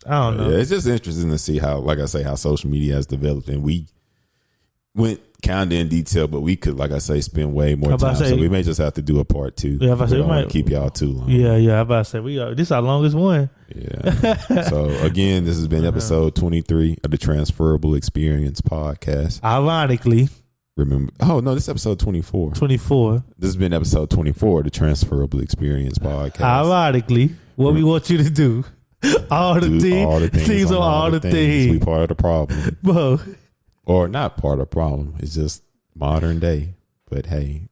I don't know. Yeah, it's just interesting to see how, like I say, how social media has developed, and we went kind of in detail, but we could, like I say, spend way more time. So we may just have to do a part 2. Yeah, we don't want might to keep y'all too long. Yeah. I about to say this is our longest one. Yeah. So again, this has been episode 23 of the Transferable Experience podcast. Ironically, remember? Oh no, this is episode 24. 24. This has been episode 24 of the Transferable Experience podcast. Ironically, what we want you to do, all the things on all the things. We part of the problem. Bro. Or not part of the problem. It's just modern day. But hey,